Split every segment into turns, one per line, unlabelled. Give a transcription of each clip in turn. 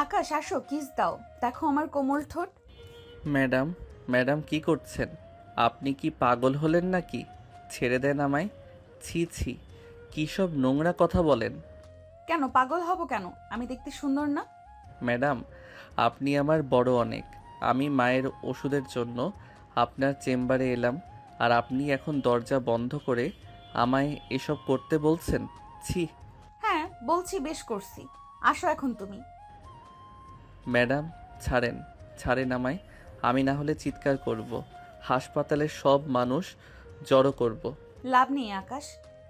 আকাশ, আসো, কিস দাও। দেখো আমার কোমল ঠোঁট।
ম্যাডাম, ম্যাডাম কি করছেন? আপনি কি পাগল হলেন নাকি? ছেড়ে দেন আমায়। ছি ছি, কী সব নোংরা কথা বলেন।
কেন পাগল হব কেন? আমি দেখতে সুন্দর না?
ম্যাডাম, আপনি আমার বড় অনেক। আমি মায়ের ওষুধের জন্য আপনার চেম্বারে এলাম, আর আপনি এখন দরজা বন্ধ করে আমায় এসব করতে বলছেন? ছি।
হ্যাঁ, বলছি, বেশ করছি। আসো এখন তুমি।
ম্যাডাম, ছাড়েন, ছাড়েন আমায়। আমি না হলে চিৎকার করব, হাসপাতালের সব মানুষ জড়ো করব।
লাভ নেই আকাশ।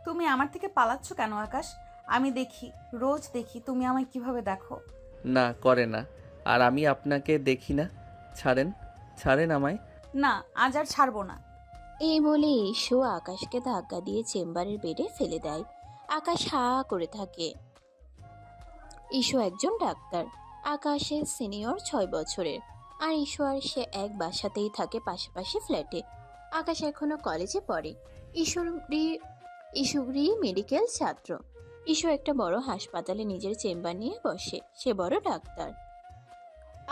তুমি আমার থেকে পালাচ্ছ কেন আকাশ? আমি দেখি, রোজ দেখি তুমি আমায় কিভাবে দেখো।
না, করে না। আর আমি আপনাকে দেখি না। ছাড়েন, ছাড়েন আমায়।
না, আজ আর ছাড়বো না।
এই বলে ঈশু আকাশকে ধাক্কা দিয়ে চেম্বারের বেডে ফেলে দেয়। আকাশ হা করে থাকে। ঈশু একজন ডাক্তার। আকাশের সিনিয়র 6 বছরের। আর ঈশু আর সে এক বাসাতেই থাকে, পাশাপাশি ফ্ল্যাটে। আকাশ এখনো কলেজে পড়ে। ঈশুরি ঈশুরি মেডিকেল ছাত্র। ঈশু একটা বড় হাসপাতালে নিজের চেম্বার নিয়ে বসে। সে বড় ডাক্তার।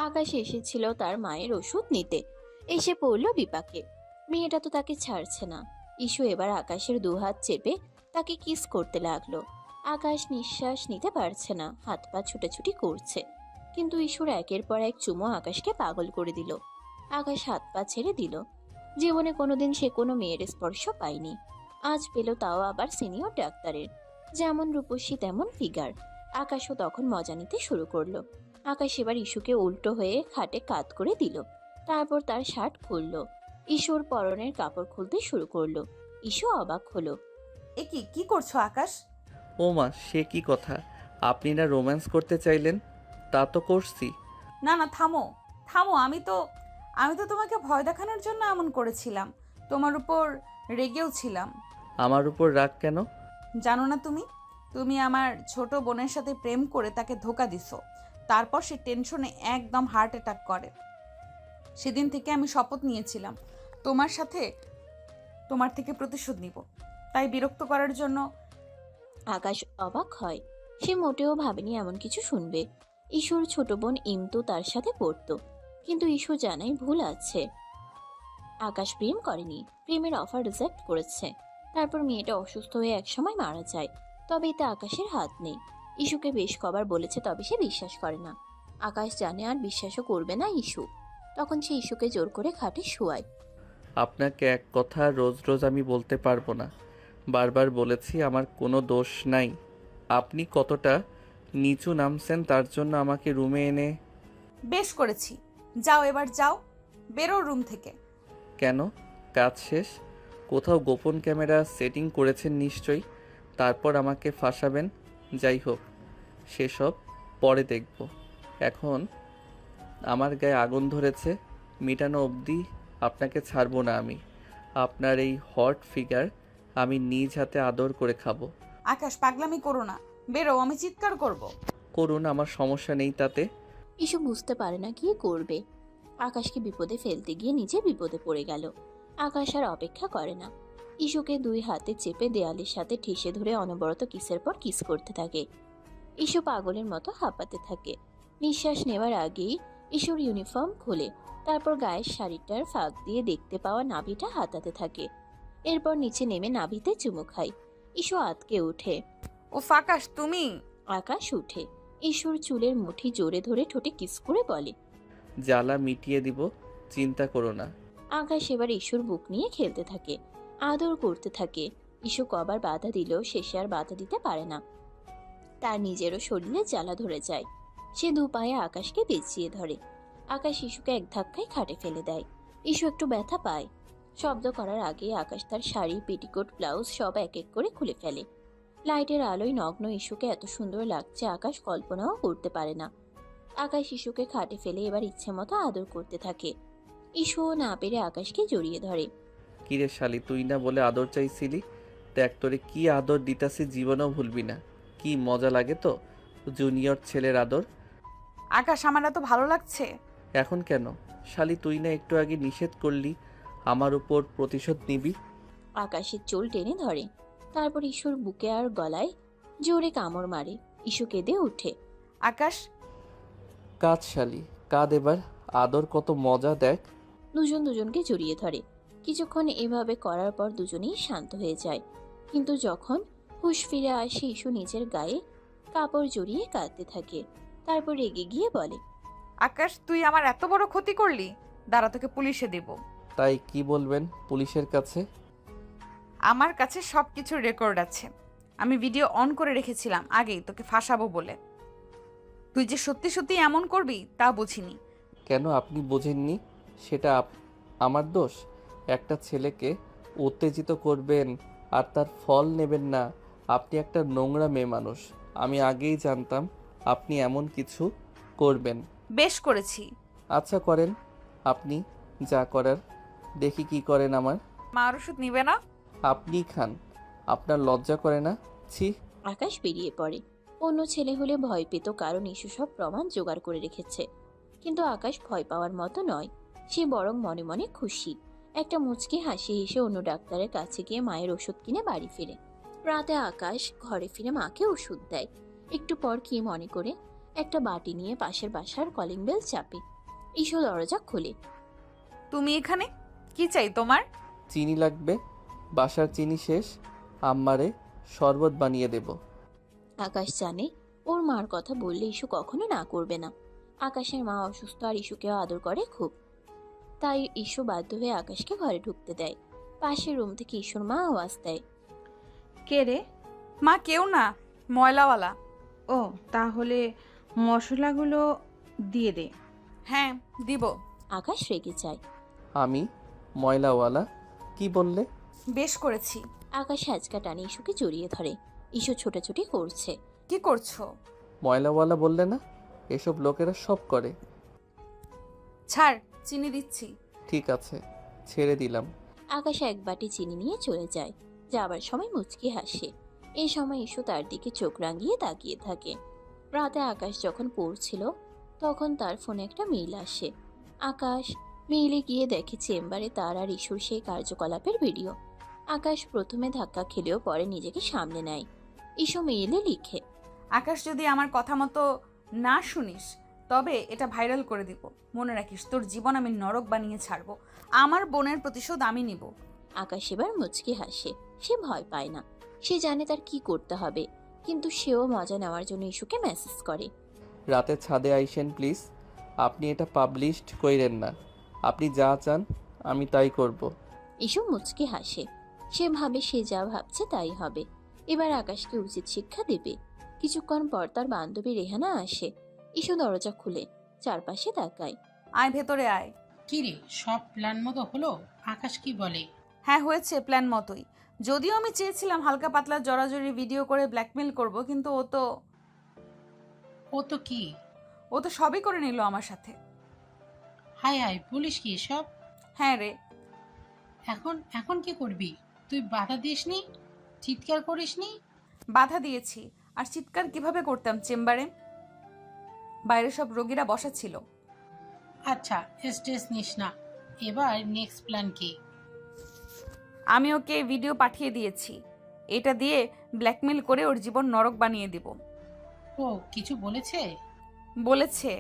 আকাশ এসেছিল তার মায়ের ওষুধ নিতে। এসে পড়ল বিপাকে। মেয়েটা তো তাকে ছাড়ছে না। ঈশু এবার আকাশের দুহাত চেপে তাকে কিস করতে লাগলো। আকাশ নিঃশ্বাস নিতে পারছে না, হাত পা ছুটাছুটি করছে। কিন্তু ঈশুর একের পর এক চুমো আকাশকে পাগল করে দিল। আকাশ হাত পা ছেড়ে দিল। জীবনে কোনোদিন সে কোনো মেয়ের স্পর্শ পায়নি। আজ পেল, তাও আবার সিনিয়র ডাক্তারের। যেমন রূপসী তেমন ফিগার। আকাশও তখন মজা নিতে শুরু করলো। আকাশ এবার ইস্যুকে উল্টো হয়ে খাটে কাত করে দিল। তারপর তার শার্ট খুললো। ইস্যুর পরনের কাপড় খুলতে শুরু করলো। ইস্যু অবাক হলো।
এ কি কি করছো আকাশ?
ও মা, সে কি কথা! আপনি না রোম্যান্স করতে চাইলেন? তা তো করছি।
না না, থামো, থামো। আমি তো তোমাকে ভয় দেখানোর জন্য এমন করেছিলাম। তোমার উপর রেগেও ছিলাম।
আমার উপর রাগ কেন?
জানো না তুমি? তুমি আমার ছোট বোনের সাথে প্রেম করে তাকে ধোকা দিছো। তারপর সে টেনশনে একদম হার্ট অ্যাটাক করে। সেদিন থেকে আমি শপথ নিয়েছিলাম তোমার সাথে, তোমার থেকে প্রতিশোধ নিব। তাই বিরক্ত করার জন্য।
আকাশ অবাক হয়। সে মোটেও ভাবেনি এমন কিছু শুনবে। ইস্যুর ছোট বোন ইমতু তার সাথে পড়তো। কিন্তু ইস্যু জানাই ভুল আছে। আকাশ প্রেম করেনি, প্রেমের অফার রিজেক্ট করেছে। তারপর মেয়েটা অসুস্থ হয়ে একসময় মারা যায়। তবে এতে আকাশের হাত নেই। ইস্যুকে বেশ কবার বলেছে, তবে সে বিশ্বাস করে না। আকাশ জানে আর বিশ্বাসও করবে না ইস্যু। তখন সে ইস্যুকে জোর করে খাটে শোয়ায়।
আপনাকে এক কথা রোজ রোজ আমি বলতে পারবো না। বারবার বলেছি আমার কোনো দোষ নাই। আপনি কতটা নিচু নামছেন তার জন্য আমাকে রুমে এনে।
বেশ করেছি। যাও, এবার যাও, বেরো রুম থেকে।
কেন? কাজ শেষ? কোথাও গোপন ক্যামেরা সেটিং করেছেন নিশ্চয়ই, তারপর আমাকে ফাঁসাবেন। যাই হোক, সেসব পরে দেখব। এখন আমার গায়ে আগুন ধরেছে, মিটানো অবধি আপনাকে ছাড়বো না আমি। আপনার এই হট ফিগার আমি নিজ হাতে আদর করে খাবো।
আকাশ, পাগলামি করো না। বেরো, আমি চিৎকার করব।
করুন, আমার সমস্যা নেই তাতে।
ইস্যু বুঝতে পারে না কি করবে। আকাশকে বিপদে ফেলতে গিয়ে নিজে বিপদে পড়ে গেল। আকাশ আর অপেক্ষা করে না। ইস্যুকে দুই হাতে চেপে দেয়ালের সাথে ঠেসে ধরে অনবরত কিসের পর কিস করতে থাকে। ইস্যু পাগলের মতো হাঁপাতে থাকে। নিঃশ্বাস নেওয়ার আগেই ইস্যুর ইউনিফর্ম খুলে, তারপর গায়ের শাড়িটার ফাঁক দিয়ে দেখতে পাওয়া নাভিটা হাতাতে থাকে। এরপর নিচে নেমে নাভিতে চুমু খায়। ইস্যু আতকে ওঠে।
ও আকাশ, তুমি?
আকাশ উঠে। ইস্যুর চুলের মুঠি জোরে ধরে ঠোঁটে কিস করে বলে।
জ্বালা মিটিয়ে দিব, চিন্তা করো না।
আকাশ এবার ইস্যুর বুক নিয়ে খেলতে থাকে, আদর করতে থাকে। ইস্যু কবার বাধা দিলেও শেষে আর বাধা দিতে পারে না। তার নিজেরও শরীরে জ্বালা ধরে যায়। সে দু পায়ে আকাশকে পেঁচিয়ে ধরে। আকাশ ইস্যুকে এক ধাক্কায় খাটে ফেলে দেয়। ইস্যু একটু ব্যথা পায়। শব্দ করার আগে আকাশ তার শাড়ি, পেটিকোট, ব্লাউজ সব এক এক করে খুলে ফেলে। লাইটের আলোয় নগ্ন ইস্যুকে এত সুন্দর লাগছে আকাশ কল্পনাও করতে পারে না। আকাশ ইস্যুকে খাটে ফেলে এবার ইচ্ছে মতো আদর করতে থাকে। ইস্যুও না পেরে আকাশকে জড়িয়ে ধরে।
কিরে শালি, তুই না বলে আদর চাইছিলি? দেখ তোরে কি আদর দিতাছি, জীবনেও ভুলবি না। কি মজা লাগে তো জুনিয়র ছেলের আদর।
আকাশ, আমার এত ভালো লাগছে।
এখন কেন? শালি, তুই না একটু আগে নিষেধ করলি আমার উপর প্রতিশোধ নিবি?
আকাশের চুল টেনে ধরে। তারপর ইস্যুর বুকে আর গলায় জোরে কামড় মারে। ইস্যু কেঁদে উঠে।
আকাশ,
কাঁদ শালি, কাঁদ এবার। আদর কত মজা দেখ।
দুজন দুজনকে জড়িয়ে ধরে। কিছুক্ষণ এভাবে করার পর দুজনেই শান্ত হয়ে যায়। কিন্তু যখন হুঁশ ফিরে আসে ইস্যু নিজের গায়ে কাপড় জড়িয়ে কাঁদতে থাকে। তারপর রেগে গিয়ে বলে,
আকাশ, তুই আমার এত বড় ক্ষতি করলি। দাঁড়া, তোকে পুলিশে দেব।
তাই কি বলবেন পুলিশের কাছে?
আমার কাছে সব কিছুর রেকর্ড আছে। আমি ভিডিও অন করে রেখেছিলাম আগেই তোকে ফাঁসাবো বলে। তুই যে সত্যি সত্যি এমন করবি তা বুঝিনি।
কেন আপনি বোঝেননি? সেটা আমার দোষ? একটা ছেলেকে উত্তেজিত করবেন আর তার ফল নেবেন না? আপনি একটা নোংরা মেয়ে মানুষ। আমি আগেই জানতাম আপনি এমন কিছু করবেন।
বেশ করেছি।
আচ্ছা করেন, আপনি যা করার। দেখি কি করেন আমার।
মার ওষুধ নিবে না?
আপনিই খান। আপনার লজ্জা করে না? ছি।
আকাশ বেরিয়ে পড়ে। অন্য ছেলে হলে ভয় পেত, কারণ ইস্যু সব প্রমাণ জোগাড় করে রেখেছে। কিন্তু আকাশ ভয় পাওয়ার মতো নয়। সে বরং মনে মনে খুশি। একটা মুচকি হাসি হেসে অন্য ডাক্তারের কাছে গিয়ে মায়ের ওষুধ কিনে বাড়ি ফিরে। রাতে আকাশ ঘরে ফিরে মাকে ওষুধ দেয়। একটু পর কি মনে করে একটা বাটি নিয়ে পাশের বাসার কলিং বেল চাপে। ইস্যু দরজা খোলে।
তুমি এখানে? কি চাই তোমার?
চিনি লাগবে। বাসার চিনি শেষ। আম্মারে শরবত বানিয়ে দেব।
আকাশ জানে ওর মার কথা বললে ইস্যু কখনো না করবে না। আকাশের মা অসুস্থ আর ইস্যুকেও আদর করে খুব। তাই ইস্যু বাধ্য হয়ে আকাশকে ঘরে ঢুকতে দেয়। পাশের রুম থেকে ইস্যুর মা আওয়াজ দেয়,
কে রে?
মা কেউ না, ময়লাওয়ালা।
ও, তাহলে মশলাগুলো দিয়ে দে।
হ্যাঁ, দিব।
আকাশ রেগে যায়।
আমি ময়লাওয়ালা? কি বললে?
বেশ করেছি।
আকাশ হ্যাচকা টানে ইস্যুকে জড়িয়ে ধরে। ইস্যু ছোটাছুটি করছে।
কি করছো?
ময়লাওয়ালা বললে না? এসব লোকেরা সব করে।
ছাড়, চিনি দিচ্ছি।
ঠিক আছে, ছেড়ে দিলাম।
আকাশ এক বাটি চিনি নিয়ে চলে যায়। যাবার সময় মুচকি হাসে। এই সময় ইস্যু তার দিকে চোখ রাঙিয়ে তাকিয়ে থাকে। রাতে আকাশ যখন পড়ছিল তখন তার ফোনে একটা মেইল আসে। আকাশ মেইলে গিয়ে দেখে চেম্বারে তার আর ইস্যুর সেই কার্যকলাপের ভিডিও। আকাশ প্রথমে ধাক্কা খেলেও পরে নিজেকে সামলে নেয়। ইস্যু মেইলে লিখে,
আকাশ, যদি আমার কথা মতো না শুনিস তবে এটা ভাইরাল করে দিব। মনে রাখিস, তোর জীবন আমি নরক বানিয়ে ছাড়বো। আমার বোনের প্রতিশোধ আমি নিব।
আকাশ এবার মুচকি হাসে। সে ভয় পায় না। সে জানে তার কি করতে হবে। কিন্তু সেও মজা নেওয়ার জন্য ইস্যুকে মেসেজ করে,
রাতে ছাদে আইসেন প্লিজ। আপনি এটা পাবলিশড কইরেন না। আপনি যা চান আমি তাই করব।
ইস্যু মুচকি হাসে। সে ভাবে সে যা ভাবছে তাই হবে। এবার আকাশকে উচিত শিক্ষা দেবে। কিছুক্ষণ পর তার বান্ধবী রেহানা আসে। ইস্যু দরজা খুলে চারপাশে তাকায়।
আয়, ভেতরে আয়।
কি রে, সব প্ল্যান মতো হলো? আকাশ কি বলে?
হ্যাঁ, হয়েছে প্ল্যান মতোই। যদিও আমি চেয়েছিলাম হালকা পাতলা জড়াজড়ি ভিডিও করে ব্ল্যাকমেল করব, কিন্তু
ও তো কি?
ও তো সবই করে নিল আমার সাথে।
হায় হায়, বলিস কি সব?
হ্যাঁ রে।
এখন এখন কি করবি? তুই বাধা দিসনি? চিৎকার করিসনি?
বাধা দিয়েছি। আর চিৎকার কিভাবে করতাম চেম্বারে? বাইরে সব রোগীরা বসা ছিল।
আচ্ছা, স্ট্রেস নিস না। এবার নেক্সট প্ল্যান কি?
আমি ওকে ভিডিও পাঠিয়ে দিয়েছি। এটা দিয়ে ব্ল্যাকমেল করে ওর জীবন নরক বানিয়ে দিব।
ও কিছু বলেছে?
বলেছে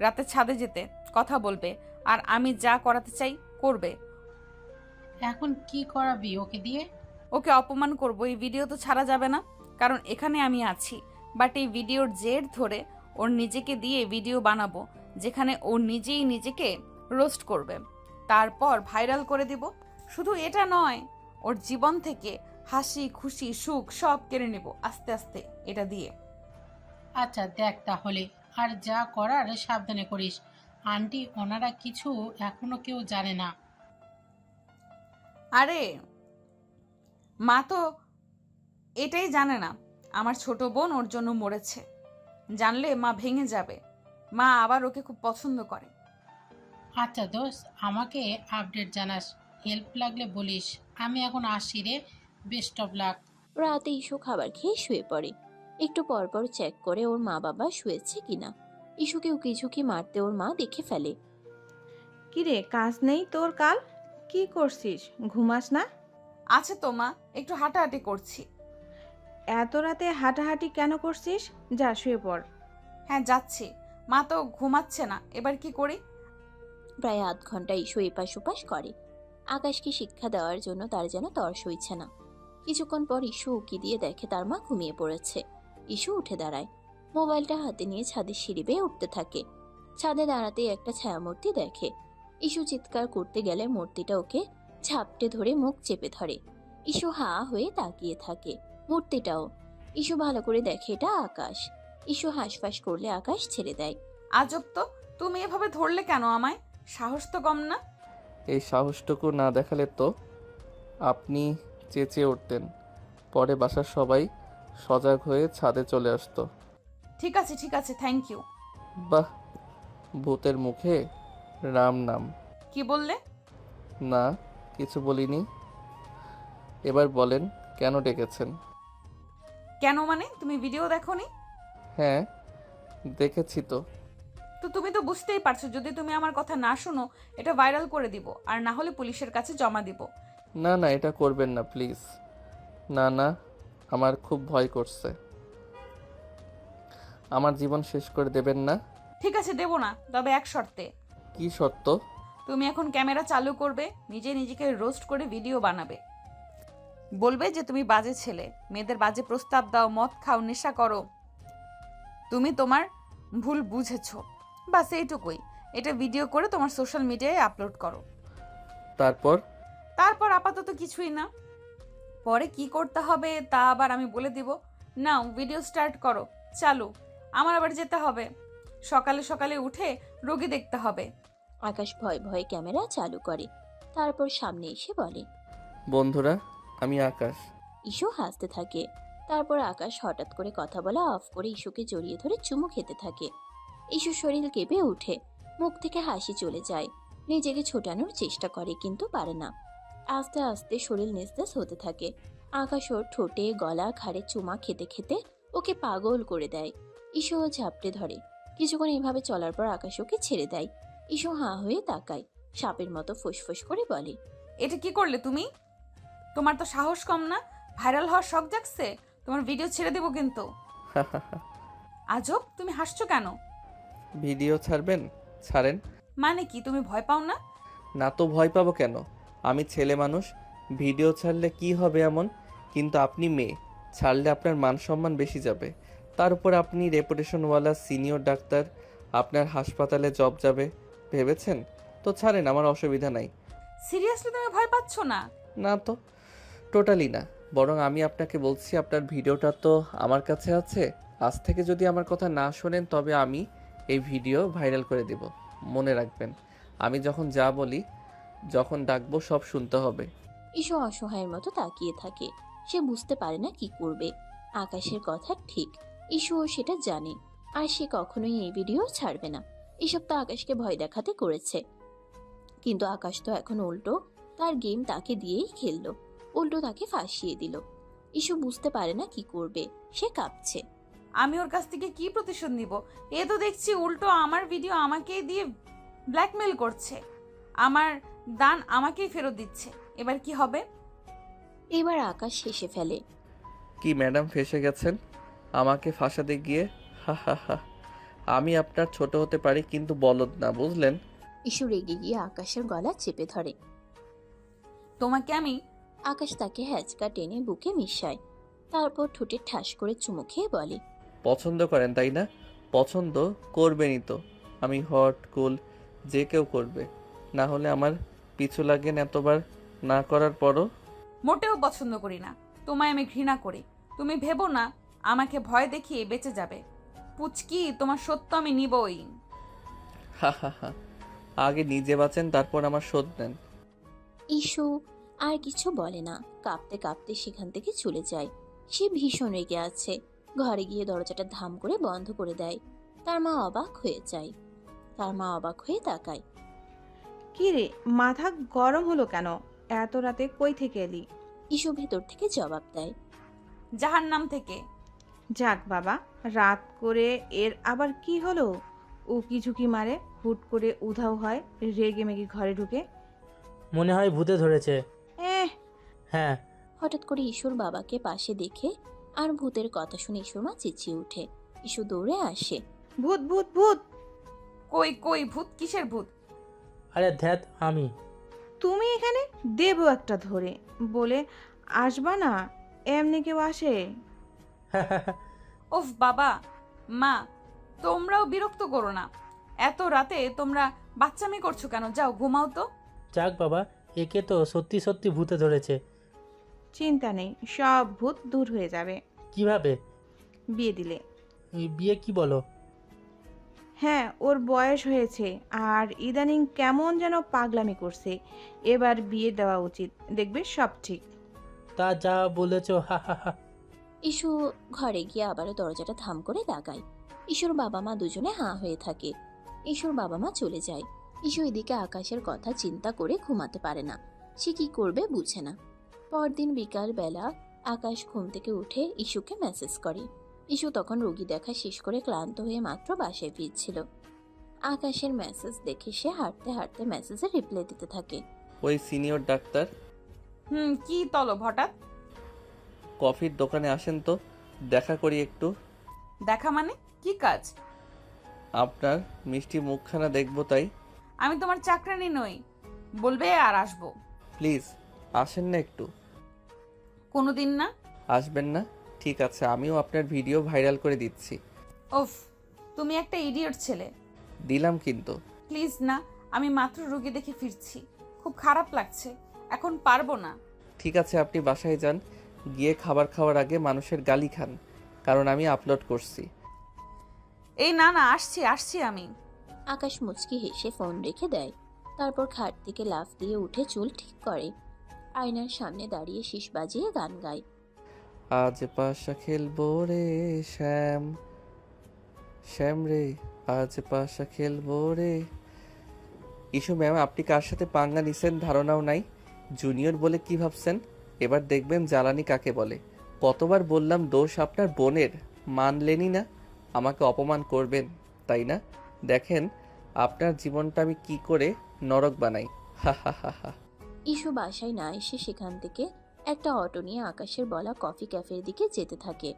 রাতে ছাদে যেতে, কথা বলবে, আর আমি যা করাতে চাই করবে।
এখন কি করাবি ওকে দিয়ে?
ওকে অপমান করব। এই ভিডিও তো ছাড়া যাবে না, কারণ এখানে আমি আছি। বাট এই ভিডিওর জের ধরে ওর নিজেকে দিয়ে ভিডিও বানাবো, যেখানে ও নিজেই নিজেকে রোস্ট করবে। তারপর ভাইরাল করে দিব। শুধু এটা নয়, ওর জীবন থেকে হাসি খুশি সুখ সব কেড়ে নেব আস্তে আস্তে এটা দিয়ে।
আচ্ছা দেখ তাহলে, আর যা করার সাবধানে করিস। আন্টি ওনারা কিছু এখনো কেউ জানে না।
আরে মা তো এটাই জানে না আমার ছোট বোন ওর জন্য মরেছে। জানলে মা ভেঙে যাবে। মা আবার ওকে খুব পছন্দ করে।
আচ্ছা দোস্ত, আমাকে আপডেট জানাস। হেল্প লাগলে বলিস। আমি এখন আসি রে। Best of luck.
রাতে ইস্যু খাবার খেয়ে শুয়ে পড়ে। একটু পরপর চেক করে ওর মা বাবা শুয়েছে কিনা। ইস্যুকে উকিঝুঁকি মারতে ওর মা দেখে ফেলে।
কি রে, কাজ নেই তোর কাল? কি করছিস, ঘুমাস না?
আছে তো মা, একটু হাঁটাহাঁটি করছি।
এত রাতে হাঁটাহাঁটি কেন করছিস? যা শুয়ে পড়।
হ্যাঁ যাচ্ছি। মা তো ঘুমাচ্ছে না, এবার কি করি?
প্রায় আধ ঘন্টা ইস্যু এপাশ ওপাশ করে। আকাশকে শিক্ষা দেওয়ার জন্য তার যেন তর সইছে না। কিছুক্ষণ পর ইস্যু উকি দিয়ে দেখে তার মা ঘুমিয়ে পড়েছে। ইস্যু উঠে দাঁড়ায়, মোবাইলটা হাতে নিয়ে ছাদের সিঁড়ি বেয়ে উঠতে থাকে। ছাদে দাঁড়াতেই একটা ছায়ামূর্তি দেখে। ইস্যু চিৎকার করতে গেলে মূর্তিটা ওকে ঝাপটে ধরে মুখ চেপে ধরে। ইস্যু হা হয়ে তাকিয়ে থাকে, মূর্তিটাও। ইস্যু ভালো করে দেখে এটা আকাশ। ইস্যু হাঁসফাঁস করলে আকাশ ছেড়ে দেয়।
আজব তো, তুমি এভাবে ধরলে কেন আমায়? সাহস তো কম না।
এই সাহসটুকু না দেখালে তো আপনি চেঁচিয়ে উঠতেন, পরে বাসার সবাই সজাগ হয়ে ছাদে চলে আসতো।
ঠিক আছে, থ্যাংক ইউ।
বাহ, ভূতের মুখে রাম নাম।
কি বললে?
না, কিছু বলিনি। এবার বলেন কেন ডেকেছেন?
কেন মানে, তুমি ভিডিও দেখোনি?
হ্যাঁ, দেখেছি তো।
তো তুমি তো বুঝতেই পারছো, যদি তুমি আমার কথা না শোনো এটা ভাইরাল করে দিব, আর না হলে পুলিশের কাছে জমা দিব।
না না, এটা করবেন না প্লিজ। না না, আমার খুব ভয় করছে। আমার জীবন শেষ করে দেবেন না।
ঠিক আছে, দেবো না, তবে এক শর্তে।
কি শর্ত?
তুমি এখন ক্যামেরা চালু করবে, নিজেকে রোস্ট করে ভিডিও বানাবে, বলবে যে তুমি বাজে ছেলে, মেয়েদের বাজে প্রস্তাব দাও, মদ খাও, নেশা করো, তুমি তোমার ভুল বুঝেছো, বাস এইটুকুই। এটা ভিডিও করে তোমার সোশ্যাল মিডিয়ায় আপলোড করো।
তারপর
আপাতত কিছুই না, পরে কি করতে হবে তা আবার আমি বলে দিব। নাও ভিডিও স্টার্ট করো, চালু। আমার আবার যেতে হবে, সকালে সকালে উঠে রোগী দেখতে হবে।
আকাশ ভয়ে ভয়ে ক্যামেরা চালু করে, তারপর সামনে এসে বলে,
বন্ধুরা, আমি আকাশ।
ইস্যু হাসতে থাকে। তারপর আকাশ হঠাৎ করে কথা বলা অফ করে ইস্যুকে জড়িয়ে ধরে চুমু খেতে থাকে। ইস্যুর শরীর কেঁপে ওঠে, মুখ থেকে হাসি চলে যায়। নিজেকে ছোটানোর চেষ্টা করে কিন্তু পারে না। আস্তে আস্তে শরীর নিস্তেজ হতে থাকে। আকাশ ওর ঠোঁটে গলা ঘাড়ে চুমা খেতে খেতে ওকে পাগল করে দেয়। ইস্যু ও ঝাপটে ধরে। কিছুক্ষণ এভাবে চলার পর আকাশ ওকে ছেড়ে দেয়। ইস্যু হাঁ হয়ে তাকায়, সাপের মতো ফুসফুস করে বলে,
এটা কি করলে তুমি? তোমার তো সাহস কম না, ভাইরাল হওয়ার শখ জাগছে, তোমার ভিডিও ছেড়ে দেবো কিন্তু। আজব, তুমি হাসছো কেন?
ভিডিও ছাড়বেন? ছাড়েন।
মানে কি, তুমি ভয় পাও না?
না তো ভয় পাবো কেন? আমি ছেলে মানুষ, ভিডিও ছাড়লে কি হবে এমন? কিন্তু আপনি মেয়ে, ছাড়লে আপনার মান সম্মান বেশি যাবে। তার উপর আপনি রেপুটেশনওয়ালা সিনিয়র ডাক্তার, আপনার হাসপাতালে জব যাবে ভেবেছেন? তো ছাড়েন, আমার অসুবিধা নাই।
সিরিয়াসলি তুমি ভয় পাচ্ছ না?
না তো, টোটালি না। বরং আমি আপনাকে বলছি, আপনার ভিডিওটা তো আমার কাছে আছে। আজ থেকে যদি আমার কথা না শোনেন তবে আমি এই ভিডিও ভাইরাল করে দেব। মনে রাখবেন, আমি যখন যা বলি, যখন ডাকবো সব শুনতে হবে।
ইস্যু অসহায়ের মতো তাকিয়ে থাকে। সে বুঝতে পারে না কি করবে। আকাশের কথা ঠিক, ইস্যুও সেটা জানে। আর সে কখনোই এই ভিডিও ছাড়বে না। এসব তো আকাশকে ভয় দেখাতে করেছে, কিন্তু আকাশ তো এখন উল্টো তার গেম তাকে দিয়েই খেললো, উল্টো তাকে ফাঁসিয়ে দিল। ইস্যু বুঝতে পারে না কি করবে, সে কাঁপছে।
আমি ওর কাছ থেকে কি প্রতিশোধ নিব? এ তো দেখছি উল্টো আমার ভিডিও আমাকেই দিয়ে ব্ল্যাকমেল করছে, আমার দান আমাকেই ফেরত দিচ্ছে। এবার কি হবে?
এবার আকাশ হেসে ফেলে।
কি ম্যাডাম ফেঁসে গেছেন আমাকে ফাঁসাতে গিয়ে? হা হা হা। আমি আপনার ছোট হতে পারি কিন্তু বলদ না, বুঝলেন?
ইস্যু রেগে গিয়ে আকাশের গলা চেপে ধরে।
তোমাকে আমি...
আকাশ তাকে হ্যাচকা টেনে বুকে মিশায়, তারপর ঠোঁটে ঠাস করে চুমু খেয়ে বলে,
পছন্দ করেন তাই না? পছন্দ করবেনই তো। আমি হট কুল, যে কেউ করবে। না হলে আমার পিছু লাগেন এতবার না করার পরও।
মোটেও পছন্দ করি না, তোমায় আমি ঘৃণা করি। তুমি ভেবো না আমাকে ভয় দেখিয়ে বেঁচে যাবে। পুচকি, তোমার সত্য আমি নিবই।
হা হা হা। আগে নিজে বাঁচেন, তারপর আমার শোধ নেন।
ইস্যু আর কিছু বলে না, কাঁপতে কাঁপতে সেখান থেকে চলে যায়। সে ভীষণ রেগে আছে। ঘরে গিয়ে দরজাটা ধাম করে বন্ধ করে দেয়। তার মা অবাক হয়ে তাকায়।
কি রে, মাথা গরম হলো কেন? এত রাতে কই থেকে এলি?
ইস্যু ভেতর থেকে জবাব দেয়,
জাহান্নাম থেকে।
যাক বাবা, রাত করে এর আবার কি হলো? উকি ঝুঁকি মারে, হুট করে উধাও হয়, রেগে মেগে ঘরে ঢুকে।
মনে হয় ভূতে ধরেছে।
এহ,
হ্যাঁ।
হঠাৎ করে ইস্যুর বাবাকে পাশে দেখে আর ভূতের কথা শুনে ইস্যুর মা চেঁচিয়ে ওঠে। ইস্যু দৌড়ে আসে।
ভূত ভূত ভূত!
কই কই ভূত, কিসের ভূত?
আরে ধ্যাত, আমি।
তুমি এখানে দেবো একটা ধরে বলে আসবা না, এমনি কেউ আসে?
ওফ বাবা, মা তোমরাও বিরক্ত করো না। এত রাতে তোমরা বাচ্চামি করছো কেন? যাও ঘুমাও তো।
যাক বাবা, একে তো সত্যি সত্যি ভূতে ধরেছে।
চিন্তা নেই, সব ভূত দূর হয়ে যাবে
কিভাবে?
বিয়ে দিলে।
এই বিয়ে কি বলো?
হ্যাঁ, ওর বয়স হয়েছে আর ইদানিং কেমন যেন পাগলামি করছে। এবার বিয়ে দেওয়া উচিত, দেখবে সব ঠিক।
তা যা বলেছ, হা হা হা।
ইস্যু ঘরে গিয়ে আবারও দরজাটা থাম করে লাগায়। ইস্যুর বাবা মা দুজনে হাঁ হয়ে থাকে। ইস্যুর বাবা মা চলে যায়। ইস্যু এদিকে আকাশের কথা চিন্তা করে ঘুমাতে পারে না। সে কি করবে বুঝে না। পরদিন বিকাল বেলা আকাশ ঘুম থেকে উঠে ইস্যুকে মেসেজ করে। ইস্যু তখন রোগী দেখা শেষ করে ক্লান্ত হয়ে মাত্র বাসায় ফিরছিল। আকাশের মেসেজ দেখে সে হাঁটতে হাঁটতে মেসেজে রিপ্লাই দিতে থাকে।
ওই সিনিয়র ডাক্তার,
কি তলব হঠাৎ?
কফির দোকানে আসেন তো, দেখা করি একটু।
দেখা মানে কি কাজ?
আপনার মিষ্টি মুখখানা দেখবো তাই।
আমি তোমার চাকরানি নই, বলবে আর আসবো।
প্লিজ আসেন না একটু।
কোনোদিন না।
আসবেন না? ঠিক আছে, আমিও আপনার ভিডিও ভাইরাল করে দিচ্ছি।
ওফ, তুমি একটা ইডিয়ট ছেলে।
দিলাম কিন্তু।
প্লিজ না, আমি মাত্র রোগী দেখে ফিরছি, খুব খারাপ লাগছে, এখন পারবো না।
ঠিক আছে, আপনি বাসায় যান, গিয়ে খাবার খাওয়ার আগে মানুষের গালি খান, কারণ আমি আপলোড করছি।
এই না না, আসছি আসছি আমি।
আকাশ মুচকি হেসে ফোন রেখে দেয়। তারপর খাট থেকে লাফ দিয়ে উঠে চুল ঠিক করে। আয়নার সামনে দাঁড়িয়ে শীষ বাজিয়ে গান গায়।
আজ পাশা খেলবো রে শ্যাম, শ্যাম রে আজ পাশা খেলবো রে। ইস্যু ম্যাম, আপনি কার সাথে পাঙ্গা নিছেন ধারণাও নাই। জুনিয়র বলে কি ভাবছেন? এবার দেখবেন জ্বালানি কাকে বলে। কতবার বললাম দোষ আপনার বোনের, মানলেনই না। আমাকে অপমান করবেন তাই না? দেখেন আপনার জীবনটা আমি কি করে নরক বানাই। হা হা হা হা।
ইস্যু বাসায় না এসে সেখান থেকে একটা অটো নিয়ে আকাশের বলা কফি ক্যাফের দিকে যেতে থাকে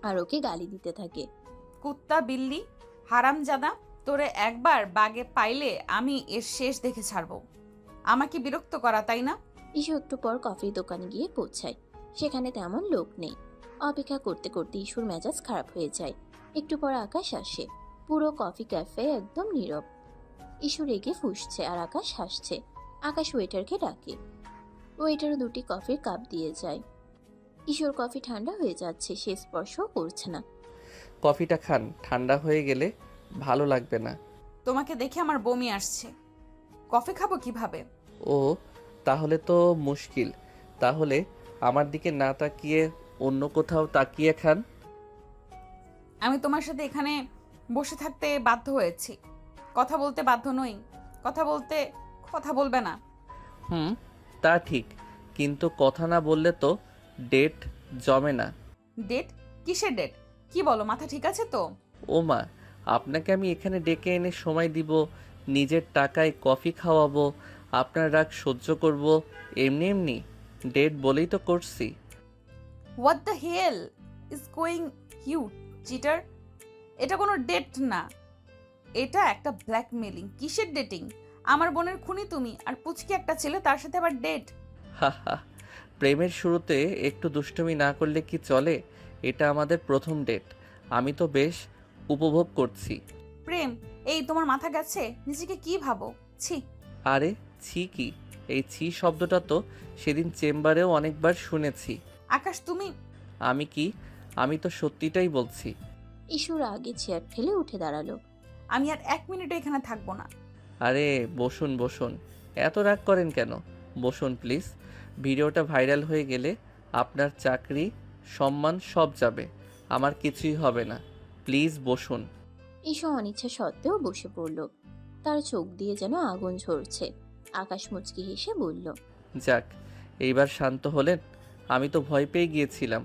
আর ওকে গালি দিতে থাকে।
কুত্তা বিল্লি, হারামজাদা, তোরে একবার বাগে পাইলে আমি এর শেষ দেখে ছাড়বো। আমাকে বিরক্ত করা তাই না?
ইস্যু একটু পর কফির দোকানে গিয়ে পৌঁছায়। সেখানে তেমন লোক নেই। অপেক্ষা করতে করতে ইস্যুর মেজাজ খারাপ হয়ে যায়। একটু পর আকাশ আসে। পুরো কফি ক্যাফে একদম নীরব। ইস্যু রেগে ফুঁসছে আর আকাশ হাসছে। আকাশ ওয়েটারকে ডাকে। ওয়েটারও দুটি কফির কাপ দিয়ে যায়। ইস্যুর কফি ঠান্ডা হয়ে যাচ্ছে, সে স্পর্শও করছে না।
কফিটা খান, ঠান্ডা হয়ে গেলে ভালো লাগবে না।
তোমাকে দেখে আমার বমি আসছে, কফি খাবো কিভাবে?
ও, তাহলে তো মুশকিল। তাহলে আমার দিকে না তাকিয়ে অন্য কোথাও তাকিয়ে খান।
আমি তোমার সাথে এখানে বসে থাকতে বাধ্য হয়েছি, কথা বলতে বাধ্য নই। কথা বলবে না?
তা ঠিক, কিন্তু কথা না বললে তো ডেট জমে না।
ডেট? কিসের ডেট? কি বলো, মাথা ঠিক আছে তো?
ও মা, আপনাকে আমি এখানে ডেকে এনে সময় দিব, নিজের টাকায় কফি খাওয়াবো, আপনার রাগ সহ্য করব, এমনি এমনি ডেট বলেই তো করছি।
What the hell is going you cheater? এটা কোনো ডেট না, এটা একটা ব্ল্যাকমেলিং। কিসের ডেটিং? আমার বোনের খুনি তুমি, আর পুচকি একটা ছেলে, তার সাথে আবার ডেট?
হা হা, প্রেমের শুরুতে একটু দুষ্টুমি না করলে কি চলে? এটা আমাদের প্রথম ডেট, আমি তো বেশ উপভোগ করছি।
প্রেম? এই তোমার মাথা গেছে? নিজেকে কি ভাবো? ছি।
আরে ছি কি? এই ছি শব্দটা তো সেদিন চেম্বারেও অনেকবার শুনেছি।
আকাশ তুমি।
আমি কি? আমি তো সত্যিটাই বলছি।
ইস্যুর আগে চেয়ার ঠেলে উঠে দাঁড়ালো।
আমি আর 1 মিনিটও এখানে থাকবো না।
আরে বসুন বসুন, এত রাগ করেন কেন? বসুন প্লিজ। ভিডিওটা ভাইরাল হয়ে গেলে আপনার চাকরি, সম্মান সব যাবে, আমার কিছুই হবে না। প্লিজ বসুন।
ইস্যু অনিচ্ছা সত্ত্বেও বসে পড়ল। তার চোখ দিয়ে যেন আগুন ঝরছে। আকাশ মুচকি হেসে বলল,
যাক, এইবার শান্ত হলেন? আমি তো ভয় পেয়ে গিয়েছিলাম।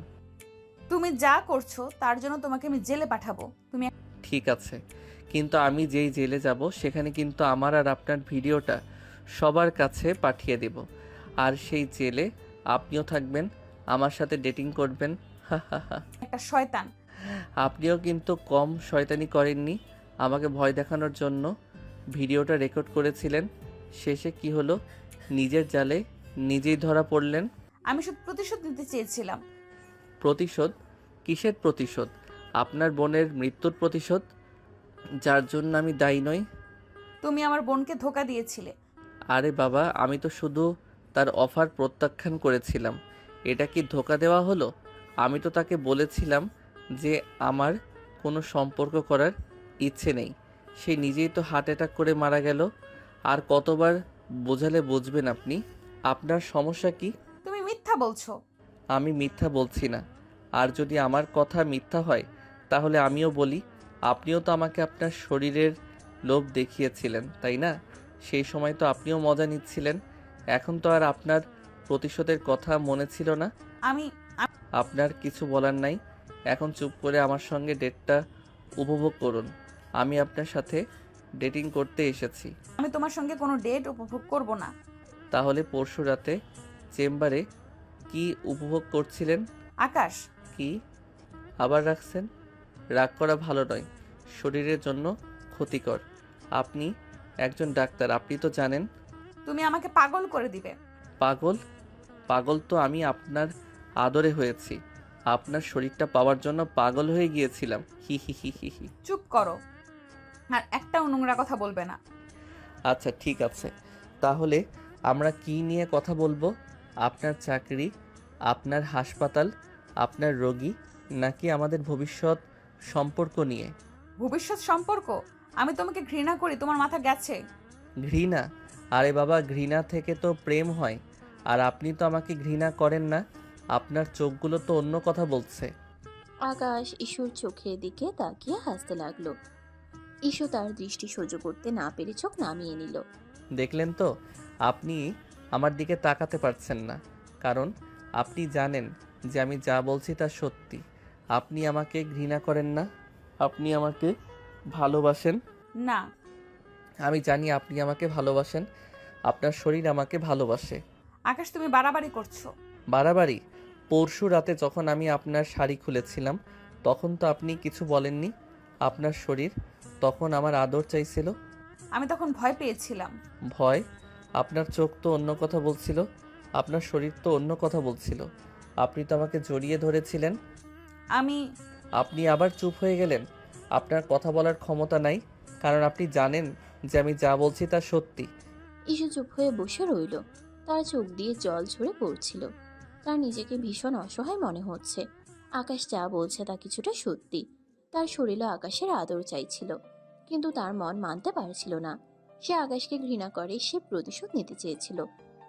তুমি যা করছো তার জন্য তোমাকে আমি জেলে পাঠাবো। তুমি
ঠিক আছে, কিন্তু আমি যেই জেলে যাব সেখানে কিন্তু আমার আর আপনার ভিডিওটা সবার কাছে পাঠিয়ে দেব। আর সেই জেলে আপনিও থাকবেন, আমার সাথে ডেটিং করবেন। হা হা হা।
একটা শয়তান।
আপনিও কিন্তু কম শয়তানি করেননি। আমাকে ভয় দেখানোর জন্য ভিডিওটা রেকর্ড করেছিলেন। শেষে কি হলো? নিজের জালে নিজেই ধরা পড়লেন।
আমি শুধু প্রতিশোধ নিতে চেয়েছিলাম।
প্রতিশোধ? কিসের প্রতিশোধ? আপনার বোনের মৃত্যুর প্রতিশোধ, যার জন্য আমি দায়ী নই।
তুমি আমার বোনকে ধোকা দিয়েছিলে।
আরে বাবা, আমি তো শুধু তার অফার প্রত্যাখ্যান করেছিলাম। এটা কি ধোকা দেওয়া হলো? আমি তো তাকে বলেছিলাম যে আমার কোনো সম্পর্ক করার ইচ্ছে নেই। সে নিজেই তো হার্ট অ্যাটাক করে মারা গেল। আর কতবার বোঝালে বুঝবেন আপনি? আপনার সমস্যা কি?
তুমি মিথ্যা বলছো।
আমি মিথ্যা বলছি না। আর যদি আমার কথা মিথ্যা হয় তাহলে আমিও বলি। আপনিও তো আমাকে আপনার শরীরের লোভ দেখিয়েছিলেন, তাই না? সেই সময় তো আপনিও মজা নিচ্ছিলেন। এখন তো আর আপনার প্রতিশোধের কথা মনে ছিল না।
আমি
আপনার কিছু বলার নাই। এখন চুপ করে আমার সঙ্গে ডেটটা উপভোগ করুন। আমি আপনার সাথে ডেটিং করতে এসেছি।
আমি তোমার সঙ্গে কোনো ডেট উপভোগ করব না।
তাহলে পরশু রাতে চেম্বারে কি উপভোগ করছিলেন?
আকাশ,
কি আবার রাখছেন? রাগ করা ভালো নয়, শরীরের জন্য ক্ষতিকর। আপনি একজন ডাক্তার, আপনি তো জানেন।
তুমি আমাকে পাগল করে দিবে।
পাগল? পাগল তো আমি আপনার আদরে হয়েছি। আপনার শরীরটা পাওয়ার জন্য পাগল হয়ে গিয়েছিলাম। হি হি হি হি হি।
চুপ করো, আর একটাও নোংরা কথা বলবে না।
আচ্ছা ঠিক আছে, তাহলে আমরা কি নিয়ে কথা বলবো? আপনার চাকরি, আপনার হাসপাতাল, আপনার রোগী, নাকি আমাদের ভবিষ্যৎ সম্পর্ক নিয়ে?
ভবিষ্যৎ সম্পর্ক? আমি তোমাকে ঘৃণা করি, তোমার মাথা গেছে।
ঘৃণা? আরে বাবা, ঘৃণা থেকে তো প্রেম হয়। আর আপনি তো আমাকে ঘৃণা করেন না। আপনার চোখগুলো তো অন্য কথা বলছে।
আকাশ ইস্যুর চোখের দিকে তাকিয়ে হাসতে লাগলো। ইস্যু তার দৃষ্টি সহ্য করতে না পেরে চোখ নামিয়ে নিল।
দেখলেন তো, আপনি আমার দিকে তাকাতে পারছেন না, কারণ আপনি জানেন যে আমি যা বলছি তা সত্যি। আপনি আমাকে ঘৃণা করেন না, আপনি আমাকে ভালোবাসেন।
না,
আমি জানি আপনি আমাকে ভালোবাসেন। আপনার শরীর আমাকে ভালোবাসে।
আকাশ তুমি বাড়াবাড়ি করছো।
বাড়াবাড়ি? পরশু রাতে যখন আমি আপনার শাড়ি খুলেছিলাম তখন তো আপনি কিছু বলেননি। আপনার শরীর তখন আমার আদর চাইছিল।
আমি তখন ভয় পেয়েছিলাম।
ভয়? আপনার চোখ তো অন্য কথা বলছিল, আপনার শরীর তো অন্য কথা বলছিল। আপনি তো আমাকে জড়িয়ে ধরেছিলেন।
আমি
আপনি আবার চুপ হয়ে গেলেন। আপনার কথা বলার ক্ষমতা নাই, কারণ আপনি জানেন যে আমি যা বলছি তা সত্যি।
ইস্যু চুপ হয়ে বসে রইল। তার চোখ দিয়ে জল ঝরে পড়ছিল। তার নিজেকে ভীষণ অসহায় মনে হচ্ছে। আকাশ যা বলছে তা কিছুটা সত্যি। তার শরীরও আকাশের আদর চাইছিল, কিন্তু তার মন মানতে পারছিল না। সে আকাশকে ঘৃণা করে, সে প্রতিশোধ নিতে চেয়েছিল,